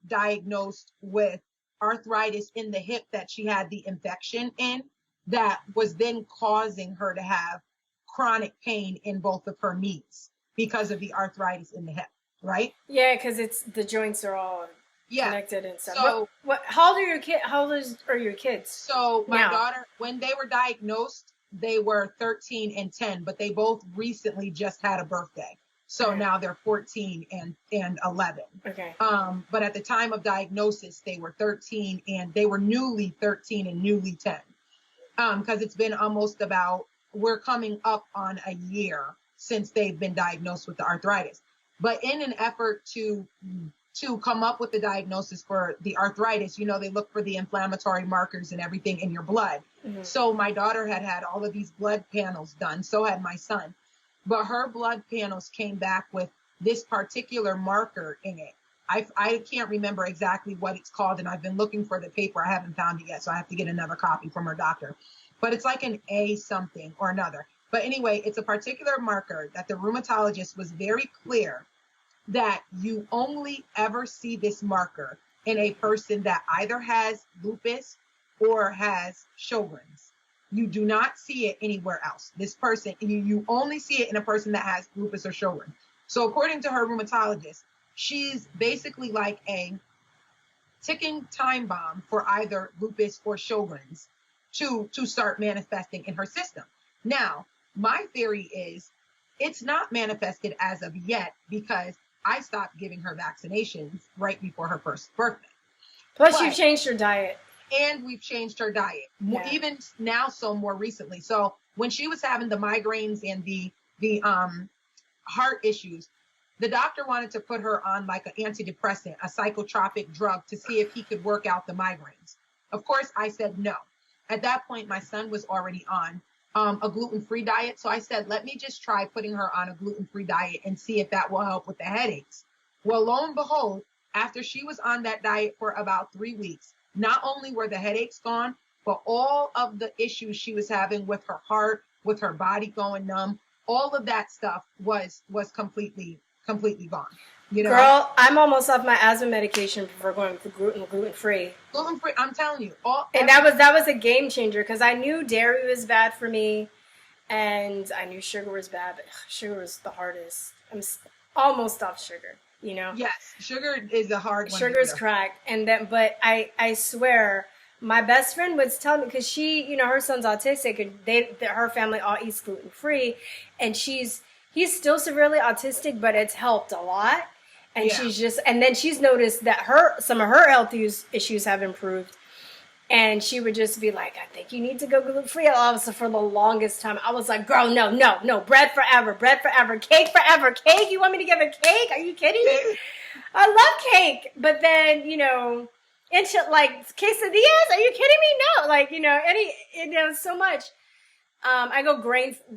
B: diagnosed with arthritis in the hip that she had the infection in, that was then causing her to have chronic pain in both of her knees because of the arthritis in the hip, right?
A: Yeah, because the joints are all connected and stuff.
B: So,
A: how old are your kids? How old are your kids?
B: So my daughter, when they were diagnosed, they were 13 and 10, but they both recently just had a birthday. So now they're 14 and 11.
A: Okay.
B: But at the time of diagnosis, they were 13 and they were newly 13 and newly 10. Because it's been we're coming up on a year since they've been diagnosed with the arthritis. But in an effort to come up with the diagnosis for the arthritis, they look for the inflammatory markers and everything in your blood. Mm-hmm. So my daughter had all of these blood panels done. So had my son. But her blood panels came back with this particular marker in it. I can't remember exactly what it's called, and I've been looking for the paper. I haven't found it yet, so I have to get another copy from her doctor. But it's like an A something or another. But anyway, it's a particular marker that the rheumatologist was very clear that you only ever see this marker in a person that either has lupus or has Sjogren's. You do not see it anywhere else. This person, you only see it in a person that has lupus or Sjogren's. So according to her rheumatologist, she's basically like a ticking time bomb for either lupus or Sjogren's to start manifesting in her system. Now, my theory is it's not manifested as of yet because I stopped giving her vaccinations right before her first birthday.
A: Plus, you've changed your diet.
B: And we've changed her diet, even now, so more recently. So when she was having the migraines and the heart issues, the doctor wanted to put her on like an antidepressant, a psychotropic drug, to see if he could work out the migraines. Of course, I said no. At that point, my son was already on a gluten-free diet. So I said, let me just try putting her on a gluten-free diet and see if that will help with the headaches. Well, lo and behold, after she was on that diet for about 3 weeks, not only were the headaches gone, but all of the issues she was having with her heart, with her body going numb, all of that stuff was completely gone.
A: Girl, I'm almost off my asthma medication for going for gluten-free.
B: Gluten-free, I'm telling you.
A: And that was a game changer, because I knew dairy was bad for me, and I knew sugar was bad, but sugar was the hardest. I'm almost off sugar.
B: Yes, sugar is a hard one.
A: Sugar's crack. But I swear, my best friend would tell me, because she, her son's autistic, and her family all eats gluten free, and he's still severely autistic, but it's helped a lot. And she's then she's noticed that some of her health issues have improved. And she would just be like, I think you need to go gluten-free. And also for the longest time, I was like, girl, no, no, no, bread forever, cake forever, cake? You want me to give her cake? Are you kidding me? I love cake. But then, you know, and shit like quesadillas, are you kidding me? No, like, you know, so much. I go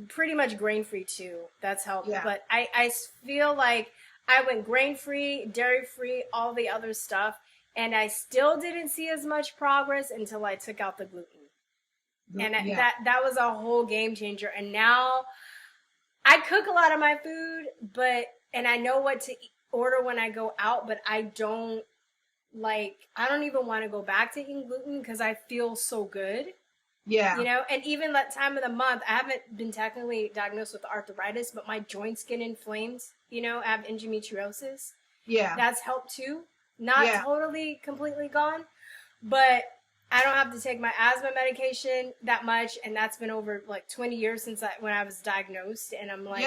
A: pretty much grain-free too. That's helped.
B: Yeah.
A: But I feel like I went grain-free, dairy-free, all the other stuff. And I still didn't see as much progress until I took out the gluten. And that was a whole game changer. And now I cook a lot of my food, and I know what to order when I go out, but I don't even want to go back to eating gluten because I feel so good.
B: Yeah.
A: You know, and even that time of the month, I haven't been technically diagnosed with arthritis, but my joints get inflamed. You know, I have endometriosis.
B: Yeah.
A: That's helped too. Not totally completely gone, but I don't have to take my asthma medication that much, and that's been over like 20 years since when I was diagnosed, and I'm like,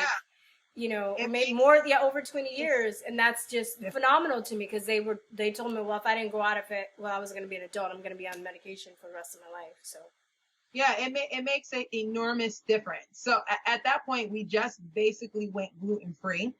A: you know, maybe more, over 20 years, and that's just phenomenal to me because they told me, well, if I didn't go out of it, well, I was going to be an adult, I'm going to be on medication for the rest of my life, so.
B: Yeah, it makes an enormous difference. So at that point, we just basically went gluten-free.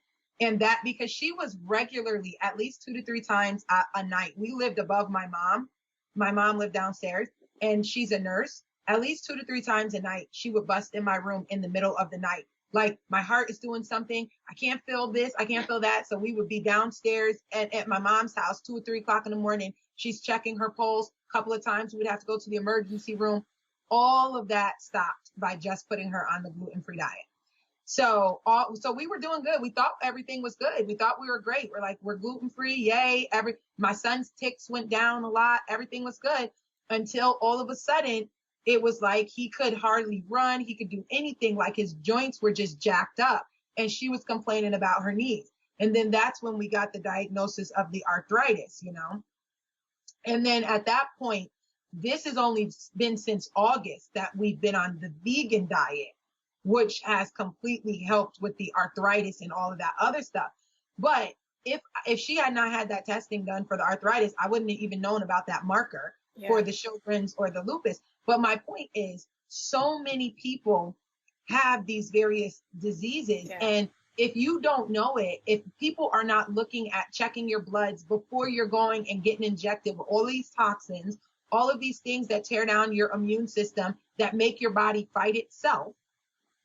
B: And that because she was regularly at least 2 to 3 times a night. We lived above my mom. My mom lived downstairs and she's a nurse. At least 2 to 3 times a night, she would bust in my room in the middle of the night. Like my heart is doing something. I can't feel this. I can't feel that. So we would be downstairs at my mom's house, 2 or 3 o'clock in the morning. She's checking her pulse. A couple of times we'd have to go to the emergency room. All of that stopped by just putting her on the gluten-free diet. So we were doing good. We thought everything was good. We thought we were great. We're like, we're gluten-free. Yay. My son's ticks went down a lot. Everything was good until all of a sudden it was like he could hardly run. He could do anything. Like his joints were just jacked up and she was complaining about her knees. And then that's when we got the diagnosis of the arthritis, you know? And then at that point, this has only been since August that we've been on the vegan diet, which has completely helped with the arthritis and all of that other stuff. But if she had not had that testing done for the arthritis, I wouldn't have even known about that marker for the Sjogren's or the lupus. But my point is, so many people have these various diseases. Yeah. And if you don't know it, if people are not looking at checking your bloods before you're going and getting injected with all these toxins, all of these things that tear down your immune system, that make your body fight itself,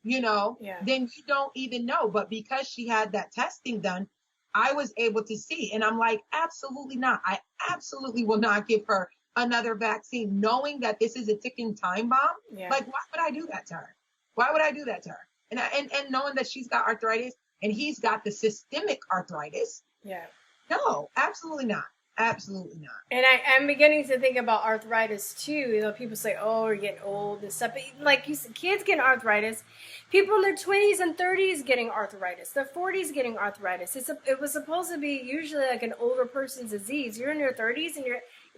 B: you know, then you don't even know. But because she had that testing done, I was able to see. And I'm like, absolutely not. I absolutely will not give her another vaccine, knowing that this is a ticking time bomb. Yeah. Like, why would I do that to her? Why would I do that to her? And knowing that she's got arthritis and he's got the systemic arthritis. Yeah. No, absolutely not. Absolutely not.
A: And I'm beginning to think about arthritis too. You know, people say, "Oh, we're getting old and stuff." But like you said, kids getting arthritis, people in their 20s and 30s getting arthritis, their 40s getting arthritis. It was supposed to be usually like an older person's disease. You're in your 30s and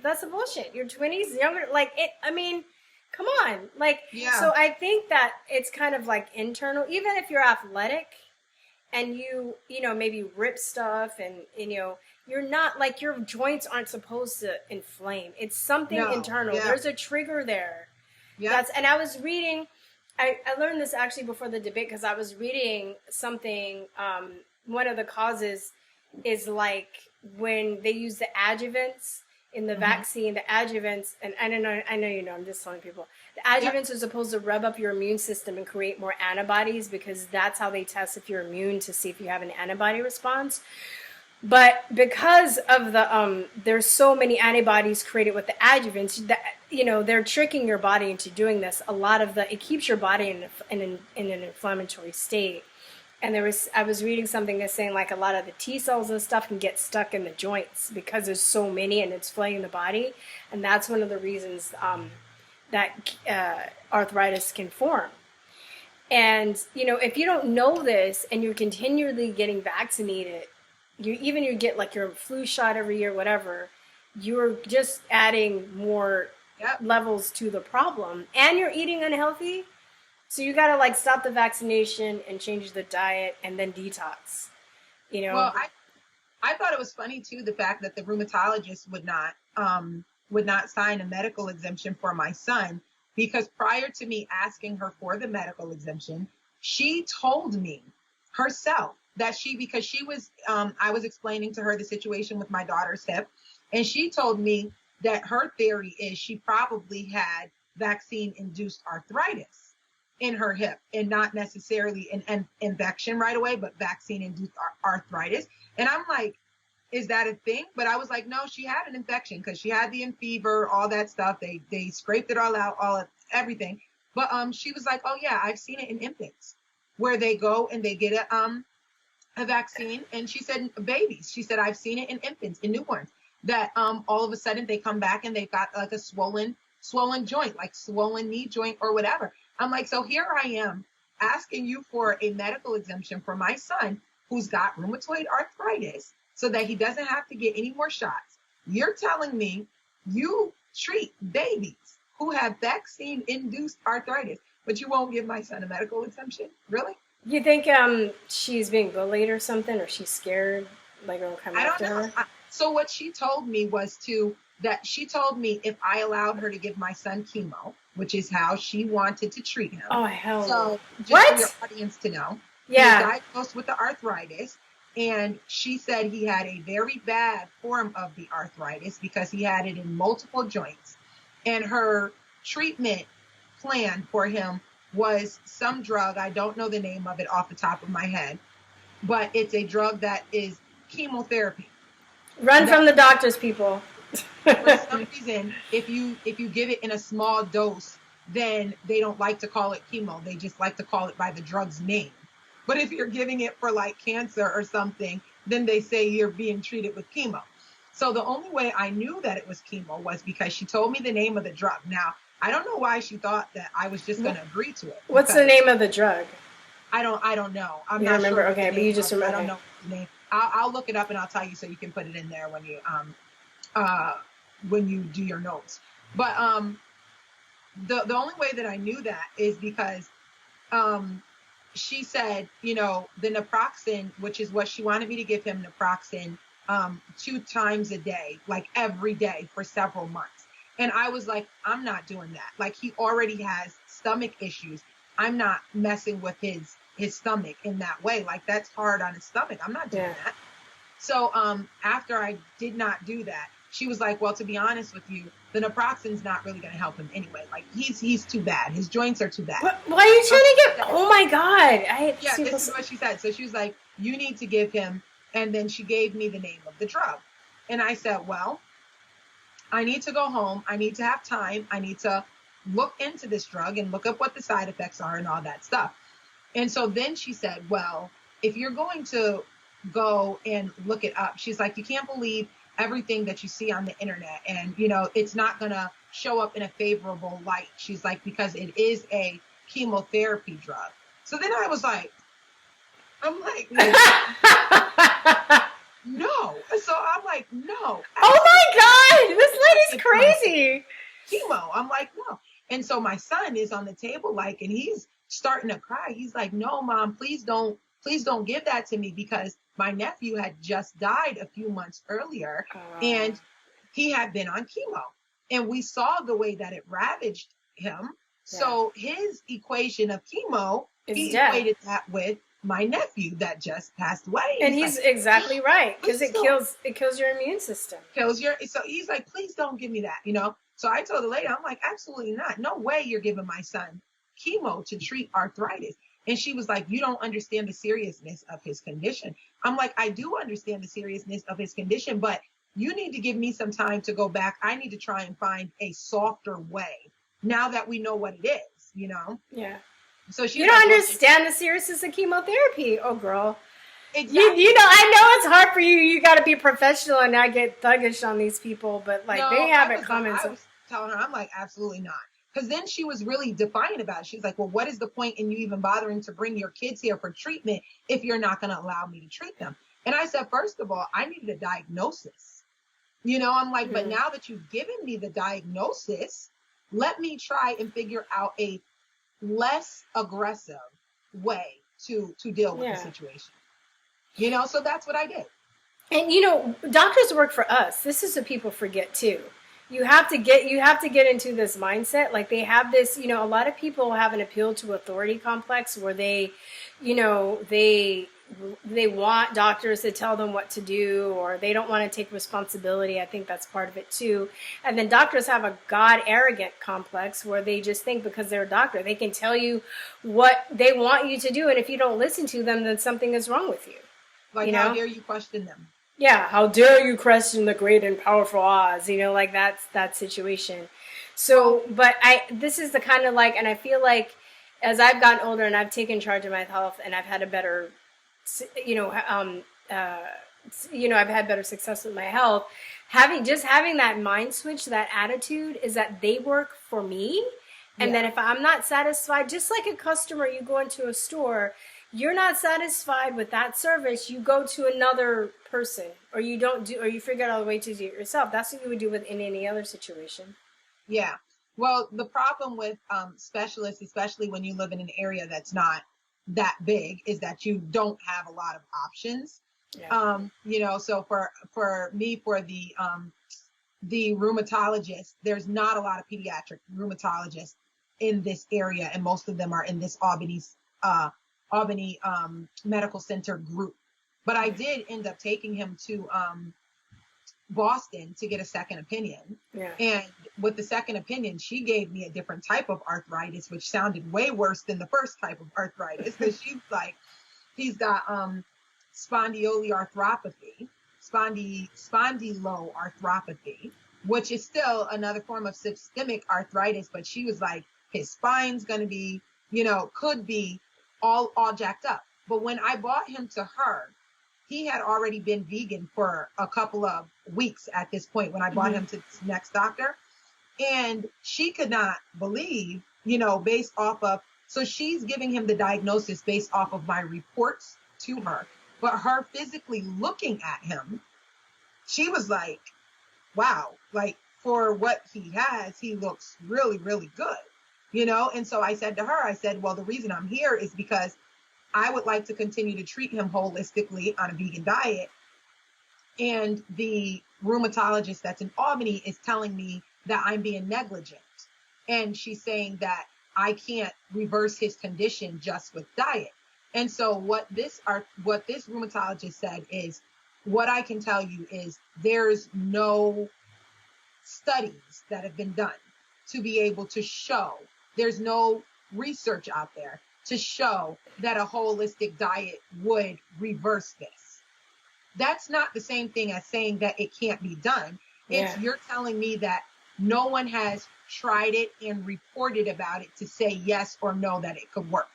A: that's a bullshit. Your 20s, younger, like it. I mean, come on, like. Yeah. So I think that it's kind of like internal. Even if you're athletic, and you know maybe rip stuff and you're not like your joints aren't supposed to inflame. It's something internal. Yeah. There's a trigger there. Yeah. And I was reading, I learned this actually before the debate because I was reading something. One of the causes is like when they use the adjuvants in the vaccine, the adjuvants, and I know you know, I'm just telling people. The adjuvants are supposed to rev up your immune system and create more antibodies because that's how they test if you're immune to see if you have an antibody response. But because of the there's so many antibodies created with the adjuvants that they're tricking your body into doing this. A lot of it keeps your body in an inflammatory state. And I was reading something that's saying like a lot of the T cells and stuff can get stuck in the joints because there's so many and it's flooding the body, and that's one of the reasons that arthritis can form. And if you don't know this and you're continually getting vaccinated, you get like your flu shot every year, whatever, you're just adding more levels to the problem, and you're eating unhealthy. So you got to like stop the vaccination and change the diet and then detox, Well,
B: I thought it was funny too, the fact that the rheumatologist would not would not sign a medical exemption for my son, because prior to me asking her for the medical exemption, she told me herself that because she was, I was explaining to her the situation with my daughter's hip, and she told me that her theory is she probably had vaccine-induced arthritis in her hip, and not necessarily an infection right away, but vaccine-induced arthritis. And I'm like, is that a thing? But I was like, no, she had an infection because she had the fever, all that stuff. They scraped it all out, everything. But she was like, oh yeah, I've seen it in infants where they go and they get a vaccine. And she said babies. She said, I've seen it in infants, in newborns, that all of a sudden they come back and they've got like a swollen joint, like swollen knee joint or whatever. I'm like, so here I am asking you for a medical exemption for my son who's got rheumatoid arthritis, so that he doesn't have to get any more shots. You're telling me you treat babies who have vaccine-induced arthritis, but you won't give my son a medical exemption? Really?
A: You think she's being bullied or something, or she's scared, like it'll come after her?
B: So what she told me was she told me if I allowed her to give my son chemo, which is how she wanted to treat him.
A: Oh, hell.
B: So just
A: what?
B: for your audience to know,
A: yeah,
B: he was diagnosed with the arthritis. And she said he had a very bad form of the arthritis because he had it in multiple joints. And her treatment plan for him was some drug. I don't know the name of it off the top of my head, but it's a drug that is chemotherapy.
A: Run from the doctors, people.
B: For some reason, if you give it in a small dose, then they don't like to call it chemo. They just like to call it by the drug's name. But if you're giving it for like cancer or something, then they say you're being treated with chemo. So the only way I knew that it was chemo was because she told me the name of the drug. Now, I don't know why she thought that I was just going to agree to it.
A: What's the name of the drug?
B: I don't know. I'm
A: not
B: remember.
A: Sure. Okay, but you just remember.
B: I don't know the name. I'll look it up and I'll tell you so you can put it in there when you do your notes. But the only way that I knew that is because she said, the naproxen, which is what she wanted me to give him, naproxen 2 times a day, like every day for several months. And I was like, I'm not doing that. Like, he already has stomach issues. I'm not messing with his stomach in that way. Like, that's hard on his stomach. I'm not doing that. So after I did not do that, she was like, well, to be honest with you, the naproxen's not really going to help him anyway. Like, he's too bad. His joints are too bad.
A: Why are you trying to get... Oh, my God.
B: This is what she said. So she was like, you need to give him... And then she gave me the name of the drug. And I said, well, I need to go home. I need to have time. I need to look into this drug and look up what the side effects are and all that stuff. And so then she said, well, if you're going to go and look it up, she's like, you can't believe everything that you see on the internet, and it's not going to show up in a favorable light. She's like, because it is a chemotherapy drug. So then I was like, no. So I'm like, no.
A: Oh my God, this lady's crazy.
B: Chemo. I'm like, no. And so my son is on the table, and he's starting to cry. He's like, no, Mom, please don't give that to me, because my nephew had just died a few months earlier, and he had been on chemo, and we saw the way that it ravaged him. Yeah. So his equation of chemo, he equated that with my nephew that just passed away.
A: And he's exactly right, because it kills your immune system.
B: So he's like, please don't give me that, So I told the lady, I'm like, absolutely not. No way you're giving my son chemo to treat arthritis. And she was like, you don't understand the seriousness of his condition. I'm like, I do understand the seriousness of his condition, but you need to give me some time to go back. I need to try and find a softer way now that we know what it is,
A: Yeah.
B: So
A: you don't understand the seriousness of chemotherapy. Oh, girl.
B: Exactly.
A: I know it's hard for you. You got to be professional and not get thuggish on these people, but they have it coming.
B: I was telling her, I'm like, absolutely not. Because then she was really defiant about it. She's like, well, what is the point in you even bothering to bring your kids here for treatment if you're not going to allow me to treat them? And I said, first of all, I needed a diagnosis. I'm like, but now that you've given me the diagnosis, let me try and figure out a less aggressive way to deal with the situation. So that's what I did.
A: And, doctors work for us. This is what people forget, too. you have to get into this mindset. Like they have this, a lot of people have an appeal to authority complex where they, they want doctors to tell them what to do, or they don't want to take responsibility. I think that's part of it too. And then doctors have a God arrogant complex where they just think because they're a doctor, they can tell you what they want you to do. And if you don't listen to them, then something is wrong with you.
B: Like, how dare you question them?
A: Yeah, how dare you question the great and powerful Oz, like that's that situation. So, but this is the kind of like, and I feel like as I've gotten older and I've taken charge of my health and I've had a better, I've had better success with my health, having that mind switch, that attitude is that they work for me. And then if I'm not satisfied, just like a customer, you go into a store, you're not satisfied with that service, you go to another person, or you figure out a way to do it yourself. That's what you would do in any other situation.
B: Yeah. Well, the problem with specialists, especially when you live in an area that's not that big, is that you don't have a lot of options. Yeah. So for me, for the rheumatologist, there's not a lot of pediatric rheumatologists in this area, and most of them are in this Albany Medical Center group. But I did end up taking him to Boston to get a second opinion. Yeah. And with the second opinion, she gave me a different type of arthritis, which sounded way worse than the first type of arthritis, because she's like, he's got spondyloarthropathy, spondyloarthropathy, which is still another form of systemic arthritis. But she was like, his spine's going to be, could be all jacked up. But when I brought him to her, he had already been vegan for a couple of weeks at this point when I brought him to this next doctor. And she could not believe, based off of, so she's giving him the diagnosis based off of my reports to her. But her physically looking at him, she was like, wow, like for what he has, he looks really, really good, And so I said to her, well, the reason I'm here is because I would like to continue to treat him holistically on a vegan diet. And the rheumatologist that's in Albany is telling me that I'm being negligent. And she's saying that I can't reverse his condition just with diet. And so what this rheumatologist said is, what I can tell you is there's no studies that have been done to be able to show, there's no research out there to show that a holistic diet would reverse this. That's not the same thing as saying that it can't be done. It's you're telling me that no one has tried it and reported about it to say yes or no that it could work.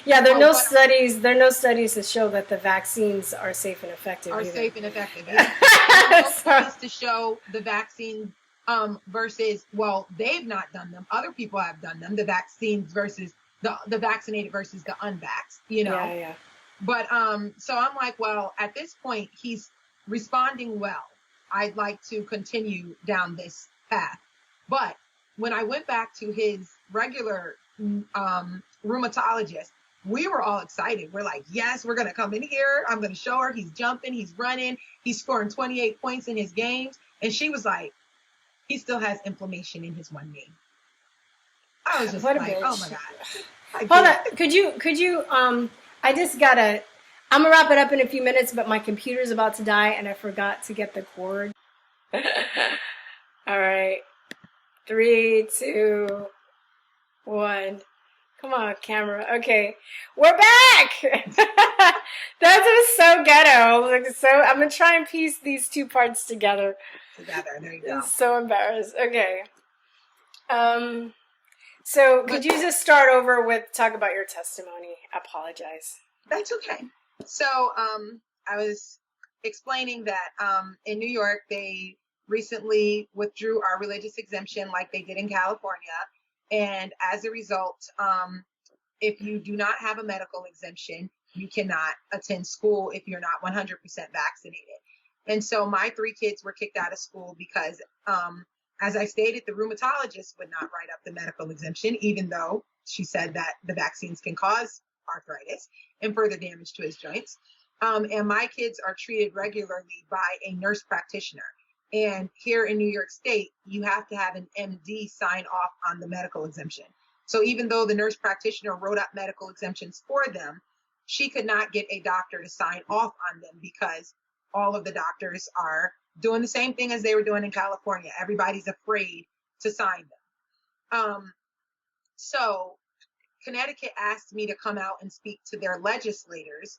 A: Yeah, there are no studies to show that the vaccines are safe and effective.
B: Safe and effective. Yeah. There are no studies to show the vaccine versus, well, they've not done them. Other people have done them. The vaccines versus the vaccinated versus the unvaxxed, Yeah. But so I'm like, well, at this point, he's responding well. I'd like to continue down this path. But when I went back to his regular rheumatologist, we were all excited. We're like, yes, we're going to come in here. I'm going to show her. He's jumping. He's running. He's scoring 28 points in his games. And she was like, he still has inflammation in his one knee. I was just like, oh my God.
A: Hold on. Could you, I'm gonna wrap it up in a few minutes, but my computer's about to die and I forgot to get the cord. All right. 3, 2, 1. Come on, camera. Okay. We're back. That was so ghetto. I'm going to try and piece these two parts together.
B: There you go.
A: I'm so embarrassed. Okay. So could you just start over with talk about your testimony? I apologize.
B: That's okay. So I was explaining that in New York, they recently withdrew our religious exemption like they did in California. And as a result, if you do not have a medical exemption, you cannot attend school if you're not 100% vaccinated. And so my 3 kids were kicked out of school because, as I stated, the rheumatologist would not write up the medical exemption, even though she said that the vaccines can cause arthritis and further damage to his joints. And my kids are treated regularly by a nurse practitioner. And here in New York State, you have to have an MD sign off on the medical exemption. So even though the nurse practitioner wrote up medical exemptions for them, she could not get a doctor to sign off on them because all of the doctors are doing the same thing as they were doing in California. Everybody's afraid to sign them. So Connecticut asked me to come out and speak to their legislators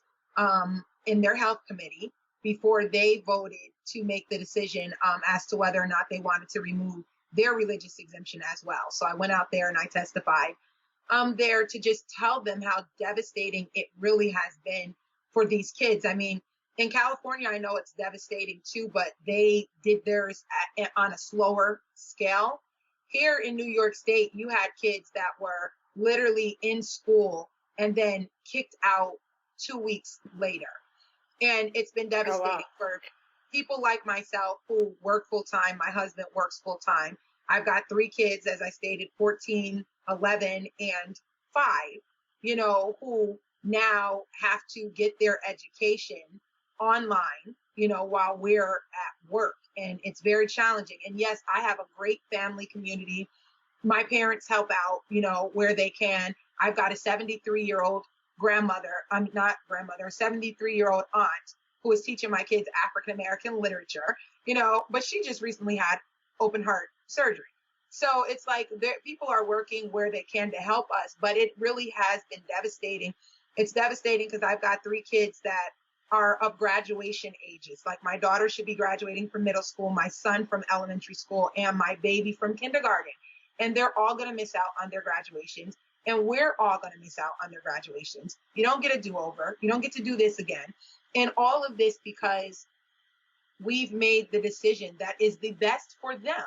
B: in their health committee before they voted to make the decision as to whether or not they wanted to remove their religious exemption as well. So I went out there and I testified there to just tell them how devastating it really has been for these kids. I mean, in California, I know it's devastating too, but they did theirs on a slower scale. Here in New York State, you had kids that were literally in school and then kicked out 2 weeks later. And it's been devastating for people like myself who work full time. My husband works full time. I've got 3 kids, as I stated, 14, 11, and 5, you know, who now have to get their education online, you know, while we're at work. And it's very challenging. And yes, I have a great family community. My parents help out, you know, where they can. I've got a 73-year-old grandmother, I'm not grandmother, a 73-year-old aunt who is teaching my kids African-American literature, you know, but she just recently had open heart surgery. So it's like people are working where they can to help us, but it really has been devastating. It's devastating because I've got 3 kids that are of graduation ages. Like my daughter should be graduating from middle school, my son from elementary school, and my baby from kindergarten. And they're all going to miss out on their graduations. And we're all going to miss out on their graduations. You don't get a do-over. You don't get to do this again. And all of this because we've made the decision that is the best for them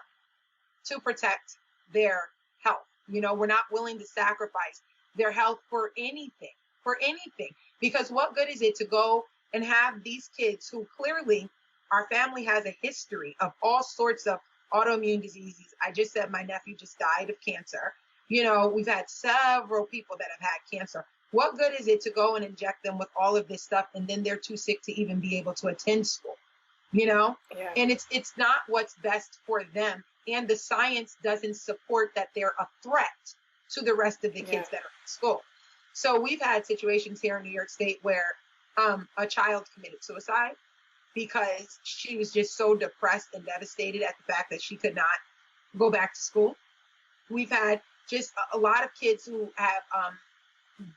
B: to protect their health. You know, we're not willing to sacrifice their health for anything, because what good is it to go and have these kids who clearly our family has a history of all sorts of autoimmune diseases. I just said my nephew just died of cancer. You know, we've had several people that have had cancer. What good is it to go and inject them with all of this stuff and then they're too sick to even be able to attend school? You know, and it's not what's best for them. And the science doesn't support that they're a threat to the rest of the kids that are in school. So we've had situations here in New York State where a child committed suicide because she was just so depressed and devastated at the fact that she could not go back to school. We've had just a lot of kids who have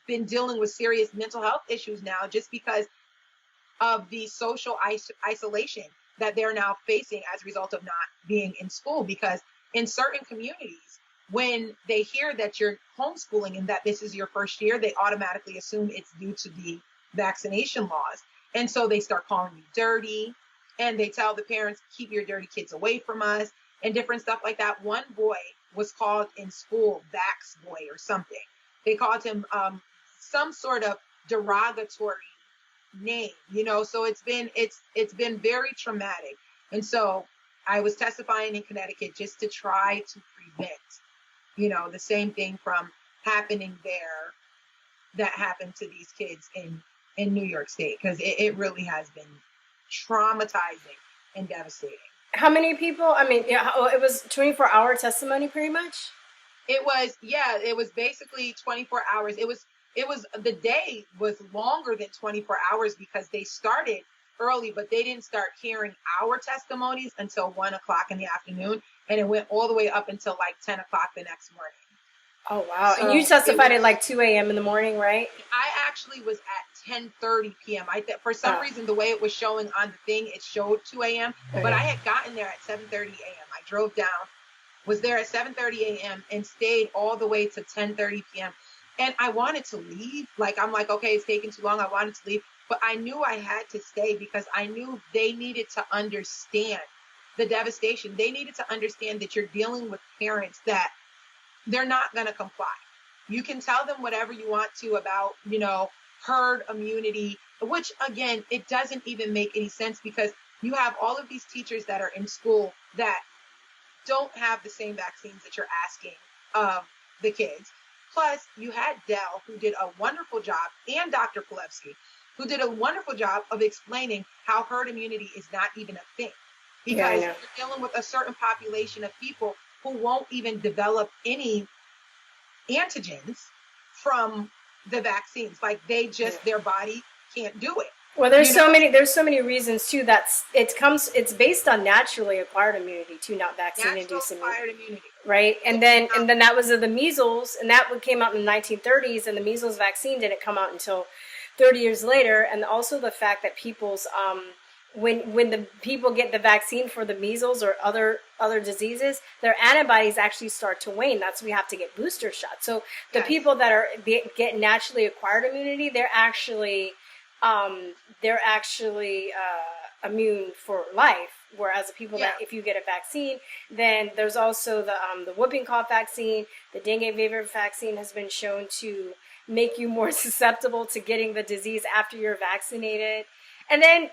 B: been dealing with serious mental health issues now just because of the social isolation that they're now facing as a result of not being in school. Because in certain communities, when they hear that you're homeschooling and that this is your first year, they automatically assume it's due to the vaccination laws. And so they start calling you dirty, and they tell the parents, keep your dirty kids away from us, and different stuff like that. One boy was called in school Vax Boy or something. They called him some sort of derogatory name, you know. So it's been very traumatic. And so I was testifying in Connecticut just to try to prevent, you know, the same thing from happening there that happened to these kids in New York State, because it really has been traumatizing and devastating.
A: How many people? I mean, it was 24-hour testimony pretty much?
B: It was basically 24 hours. It was the day was longer than 24 hours because they started early, but they didn't start hearing our testimonies until 1 o'clock in the afternoon. And it went all the way up until like 10 o'clock the next morning.
A: Oh, wow. So and you testified at like 2 a.m. in the morning, right? I
B: actually was at 10:30 p.m. For some reason, the way it was showing on the thing, it showed 2 a.m. But I had gotten there at 7:30 a.m. I drove down, was there at 7:30 a.m. and stayed all the way to 10:30 p.m. And I wanted to leave. I'm like, okay, it's taking too long. I wanted to leave. But I knew I had to stay because I knew they needed to understand the devastation. They needed to understand that you're dealing with parents that they're not going to comply. You can tell them whatever you want to about, you know, herd immunity, which again, it doesn't even make any sense because you have all of these teachers that are in school that don't have the same vaccines that you're asking of the kids. Plus, you had Dell, who did a wonderful job, and Dr. Pilevsky, who did a wonderful job of explaining how herd immunity is not even a thing.
A: Yeah, I
B: because
A: know.
B: you're dealing with a certain population of people who won't even develop any antigens from the vaccines. Like they
A: Yeah.
B: just, their body can't do it.
A: Well, there's so many reasons too. It's based on naturally acquired immunity too, not vaccine
B: Natural
A: induced immunity.
B: acquired immunity.
A: Right, and then that was of the measles, and that came out in the 1930s, and the measles vaccine didn't come out until 30 years later. And also the fact that people's when the people get the vaccine for the measles or other diseases, their antibodies actually start to wane. That's why we have to get booster shots. So the people that get naturally acquired immunity, they're actually immune for life. Whereas the people that, if you get a vaccine, then there's also the whooping cough vaccine, the dengue fever vaccine has been shown to make you more susceptible to getting the disease after you're vaccinated. And then,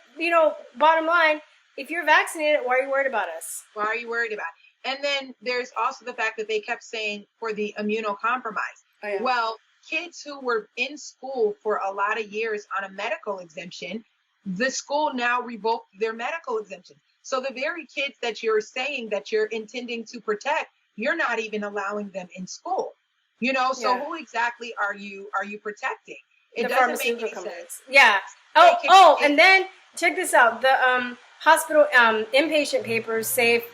A: bottom line, if you're vaccinated, why are you worried about us?
B: Why are you worried about it? And then there's also the fact that they kept saying for the immunocompromised.
A: Oh, yeah.
B: Well, kids who were in school for a lot of years on a medical exemption, the school now revoked their medical exemption. So the very kids that you're saying that you're intending to protect, you're not even allowing them in school. So who exactly are you protecting? It doesn't make any sense.
A: Yeah. And then check this out. The hospital inpatient papers say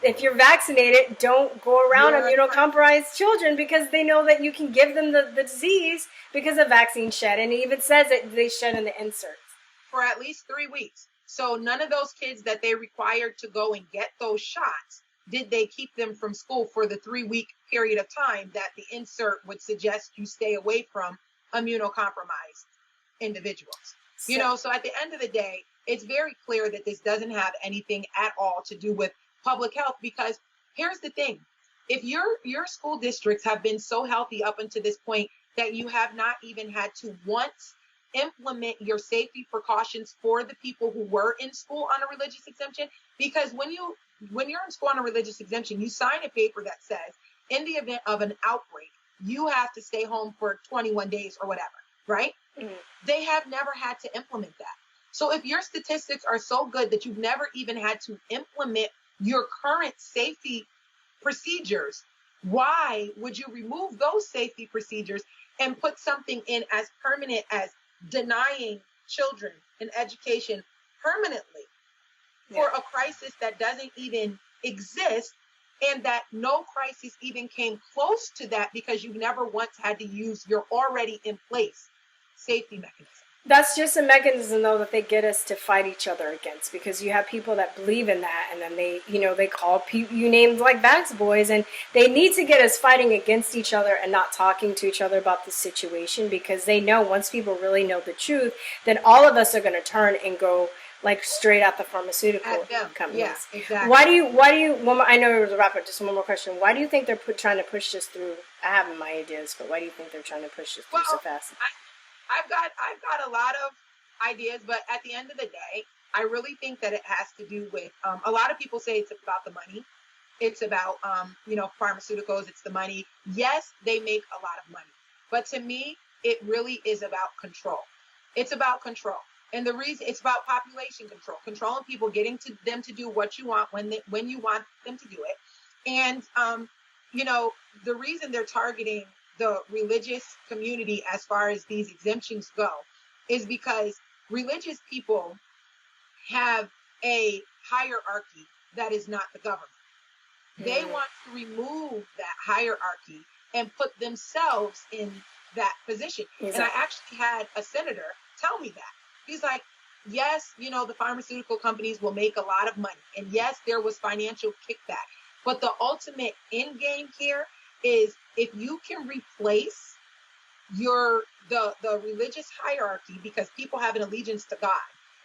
A: if you're vaccinated, don't go around immunocompromised children because they know that you can give them the disease because of vaccine shed. And it even says that they shed in the inserts.
B: For at least 3 weeks. So none of those kids that they required to go and get those shots, did they keep them from school for the 3-week period of time that the insert would suggest you stay away from immunocompromised individuals? So at the end of the day, it's very clear that this doesn't have anything at all to do with public health, because here's the thing. If your school districts have been so healthy up until this point that you have not even had to once implement your safety precautions for the people who were in school on a religious exemption, because when you're in school on a religious exemption, you sign a paper that says in the event of an outbreak, you have to stay home for 21 days or whatever, right? Mm-hmm. They have never had to implement that. So if your statistics are so good that you've never even had to implement your current safety procedures, why would you remove those safety procedures and put something in as permanent as denying children an education permanently for a crisis that doesn't even exist, and that no crisis even came close to that because you've never once had to use your already in place safety mechanism?
A: That's just a mechanism, though, that they get us to fight each other against, because you have people that believe in that, and then they call you names like Vax Boys, and they need to get us fighting against each other and not talking to each other about the situation, because they know once people really know the truth, then all of us are going to turn and go like straight at the pharmaceutical companies.
B: Yeah, exactly.
A: Why do you? Well, I know it was a wrap up. Just one more question. Why do you think they're trying to push this through? I have my ideas, but why do you think they're trying to push this through so fast?
B: I've got a lot of ideas, but at the end of the day, I really think that it has to do with a lot of people say it's about the money. It's about pharmaceuticals. It's the money. Yes, they make a lot of money, but to me, it really is about control. It's about control, and the reason it's about population control, controlling people, getting to them to do what you want when you want them to do it, and the reason they're targeting the religious community as far as these exemptions go is because religious people have a hierarchy that is not the government. They want to remove that hierarchy and put themselves in that position. Exactly. And I actually had a senator tell me that. He's like, yes, the pharmaceutical companies will make a lot of money. And yes, there was financial kickback. But the ultimate end game here is if you can replace the religious hierarchy, because people have an allegiance to God.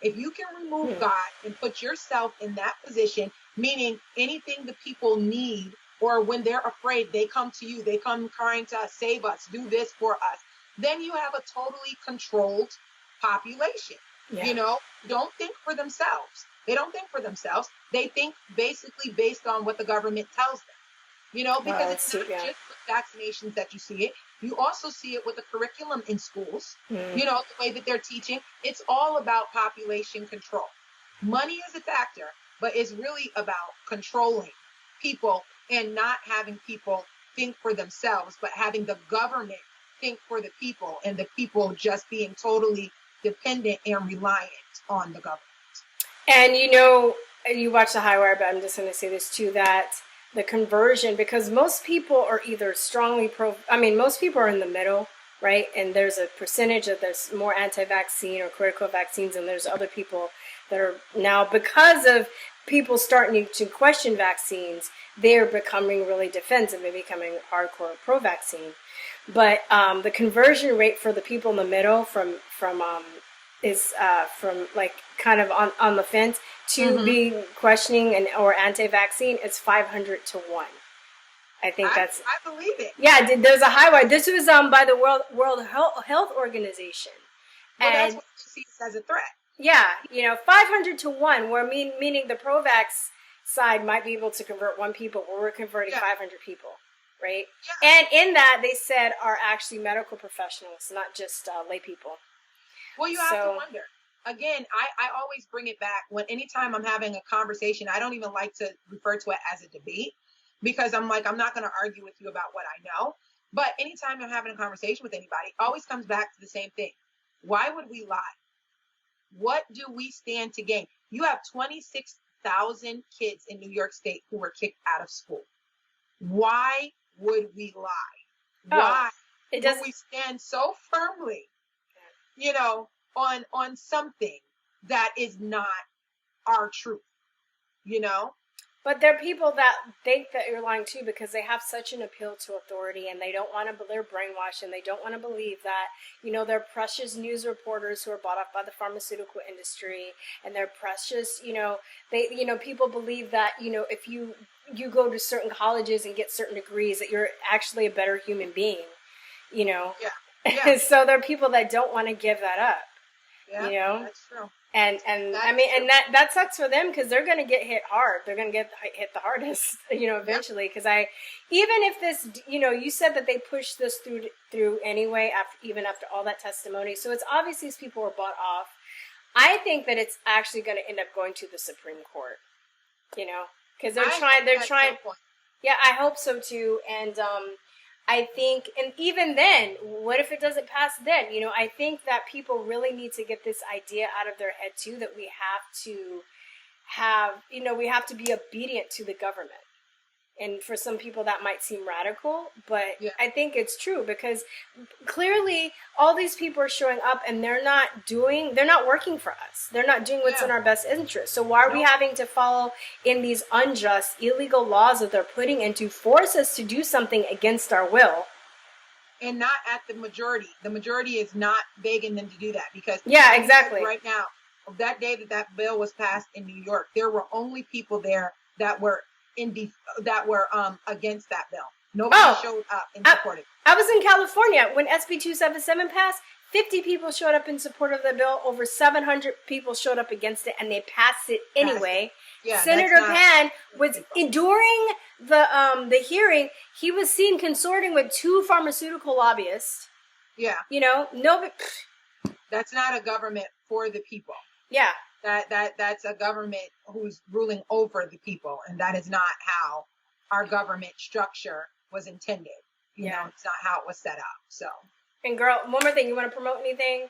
B: If you can remove God and put yourself in that position, meaning anything the people need, or when they're afraid, they come to you, they come crying to us, save us, do this for us, then you have a totally controlled population. Don't think for themselves. They don't think for themselves. They think basically based on what the government tells them. Because it's not just with vaccinations that you see it. You also see it with the curriculum in schools, the way that they're teaching. It's all about population control. Money is a factor, but it's really about controlling people and not having people think for themselves, but having the government think for the people, and the people just being totally dependent and reliant on the government.
A: And you watch the HighWire, but I'm just going to say this too, that the conversion, because most people are either most people are in the middle, right? And there's a percentage of there's more anti-vaccine or critical vaccines, and there's other people that are now, because of people starting to question vaccines, they're becoming really defensive and becoming hardcore pro-vaccine. But the conversion rate for the people in the middle is from like kind of on the fence to be questioning or anti-vaccine is 500 to 1. I think I
B: believe it.
A: Yeah, there's a HighWire. This was by the World Health Organization.
B: Well, and that's what she sees as a threat.
A: Yeah, 500 to 1, where meaning the pro-vax side might be able to convert 1 people, where we're converting 500 people, right? Yeah. And in that, they said are actually medical professionals, not just lay people.
B: Well, you have to wonder. Again, I always bring it back anytime I'm having a conversation. I don't even like to refer to it as a debate, because I'm like, I'm not going to argue with you about what I know. But anytime I'm having a conversation with anybody, it always comes back to the same thing. Why would we lie? What do we stand to gain? You have 26,000 kids in New York State who were kicked out of school. Why would we lie? Why would we stand so firmly, on something that is not our truth,
A: But there are people that think that you're lying too, because they have such an appeal to authority, and they don't want to, they're brainwashed, and they don't want to believe that, they're precious news reporters who are bought off by the pharmaceutical industry, and they're precious, people believe that, if you go to certain colleges and get certain degrees, that you're actually a better human being, Yeah. So there are people that don't want to give that up.
B: Yeah, that's true.
A: And that sucks for them, because they're going to get hit hard. They're going to get hit the hardest, eventually. Because even if this, you said that they pushed this through anyway, after all that testimony. So it's obvious these people were bought off. I think that it's actually going to end up going to the Supreme Court, because they're trying. Yeah, I hope so too. And, I think, and even then, what if it doesn't pass then? I think that people really need to get this idea out of their head too, that we have to be obedient to the government. And for some people that might seem radical, but I think it's true, because clearly all these people are showing up and they're not working for us. They're not doing what's in our best interest. So why are we having to follow in these unjust, illegal laws that they're putting in to force us to do something against our will?
B: And not at the majority. The majority is not begging them to do that, because
A: exactly.
B: Right now, that day that bill was passed in New York, there were only people there that were against that bill. Nobody showed up and supported it.
A: I was in California when SB 277 passed. 50 people showed up in support of the bill. Over 700 people showed up against it, and they passed it anyway. Yeah, Senator Pan was during the hearing. He was seen consorting with 2 pharmaceutical lobbyists.
B: Yeah,
A: nobody.
B: That's not a government for the people.
A: Yeah.
B: That's a government who's ruling over the people, and that is not how our government structure was intended. It's not how it was set up. So.
A: And girl, one more thing, you want to promote anything?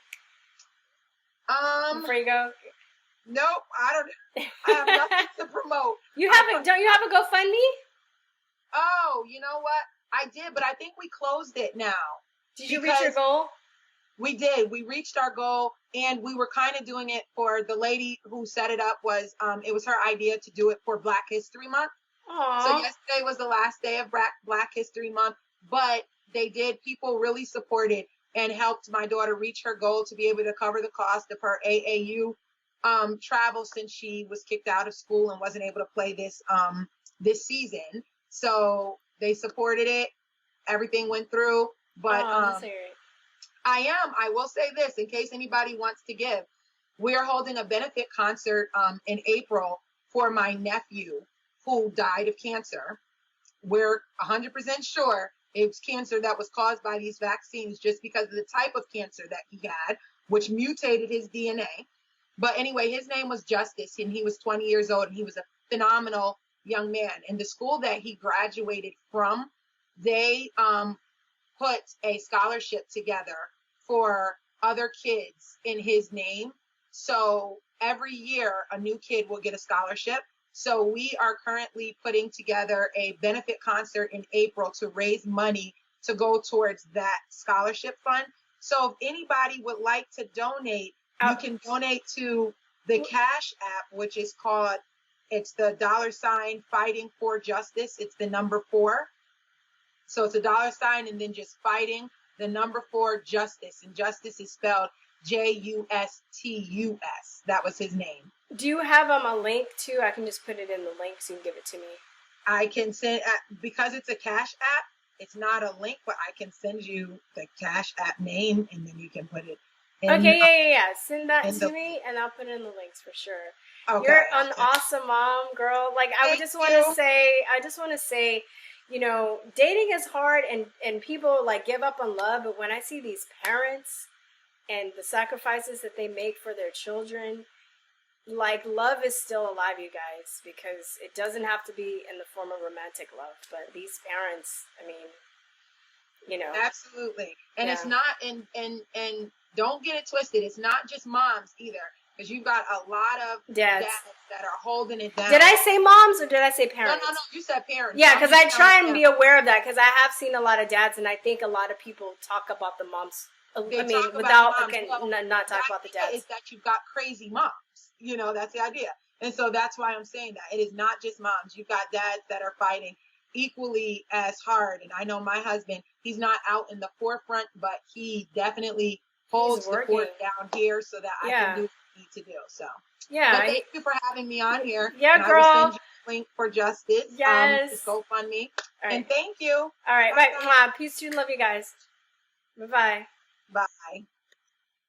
A: Before you go.
B: Nope, I have nothing to promote.
A: Don't you have a GoFundMe?
B: Oh, you know what? I did, but I think we closed it now.
A: Did you reach your goal?
B: We did. We reached our goal, and we were kind of doing it for the lady who set it up. It was her idea to do it for Black History Month.
A: Aww.
B: So yesterday was the last day of Black History Month, but people really supported and helped my daughter reach her goal to be able to cover the cost of her AAU travel, since she was kicked out of school and wasn't able to play this season. So they supported it. Everything went through, but I will say this, in case anybody wants to give, we are holding a benefit concert in April for my nephew who died of cancer. We're 100% sure it was cancer that was caused by these vaccines, just because of the type of cancer that he had, which mutated his DNA. But anyway, his name was Justice, and he was 20 years old, and he was a phenomenal young man. And the school that he graduated from, they put a scholarship together for other kids in his name. So every year, a new kid will get a scholarship. So we are currently putting together a benefit concert in April to raise money to go towards that scholarship fund. So if anybody would like to donate, you can donate to the Cash App, which is called, it's the $ Fighting for Justice. It's the number 4. So it's a $ and then just fighting the number 4 Justice. And Justice is spelled Justus. That was his name.
A: Do you have a link too? I can just put it in the link so you can give it to me.
B: I can send, because it's a Cash App, it's not a link, but I can send you the Cash App name and then you can put it in.
A: Okay, yeah. Send that to me and I'll put it in the links for sure. Okay. You're an awesome mom, girl. Like, I just want to say, you know, dating is hard and people like give up on love. But when I see these parents and the sacrifices that they make for their children, like, love is still alive, you guys, because it doesn't have to be in the form of romantic love. But these parents, I mean, you know.
B: Absolutely. And it's not, and don't get it twisted. It's not just moms either. Because you've got a lot of dads that are holding it down.
A: Did I say moms or did I say parents?
B: No, you said parents.
A: Yeah, because I try and be aware of that, because I have seen a lot of dads, and I think a lot of people talk about the moms. Not talk about the dads.
B: Is that you've got crazy moms. You know, that's the idea. And so that's why I'm saying that. It is not just moms. You've got dads that are fighting equally as hard. And I know my husband, he's not out in the forefront, but he definitely holds the fort down here so that I can do what I need to do. So
A: yeah,
B: but thank you for having me on here.
A: Yeah,
B: and
A: girl.
B: I will send you a link for Justice.
A: Yes.
B: To GoFundMe.
A: Right.
B: And thank you.
A: All right. Bye. Peace to you. Love you guys. Bye-bye.
B: Bye.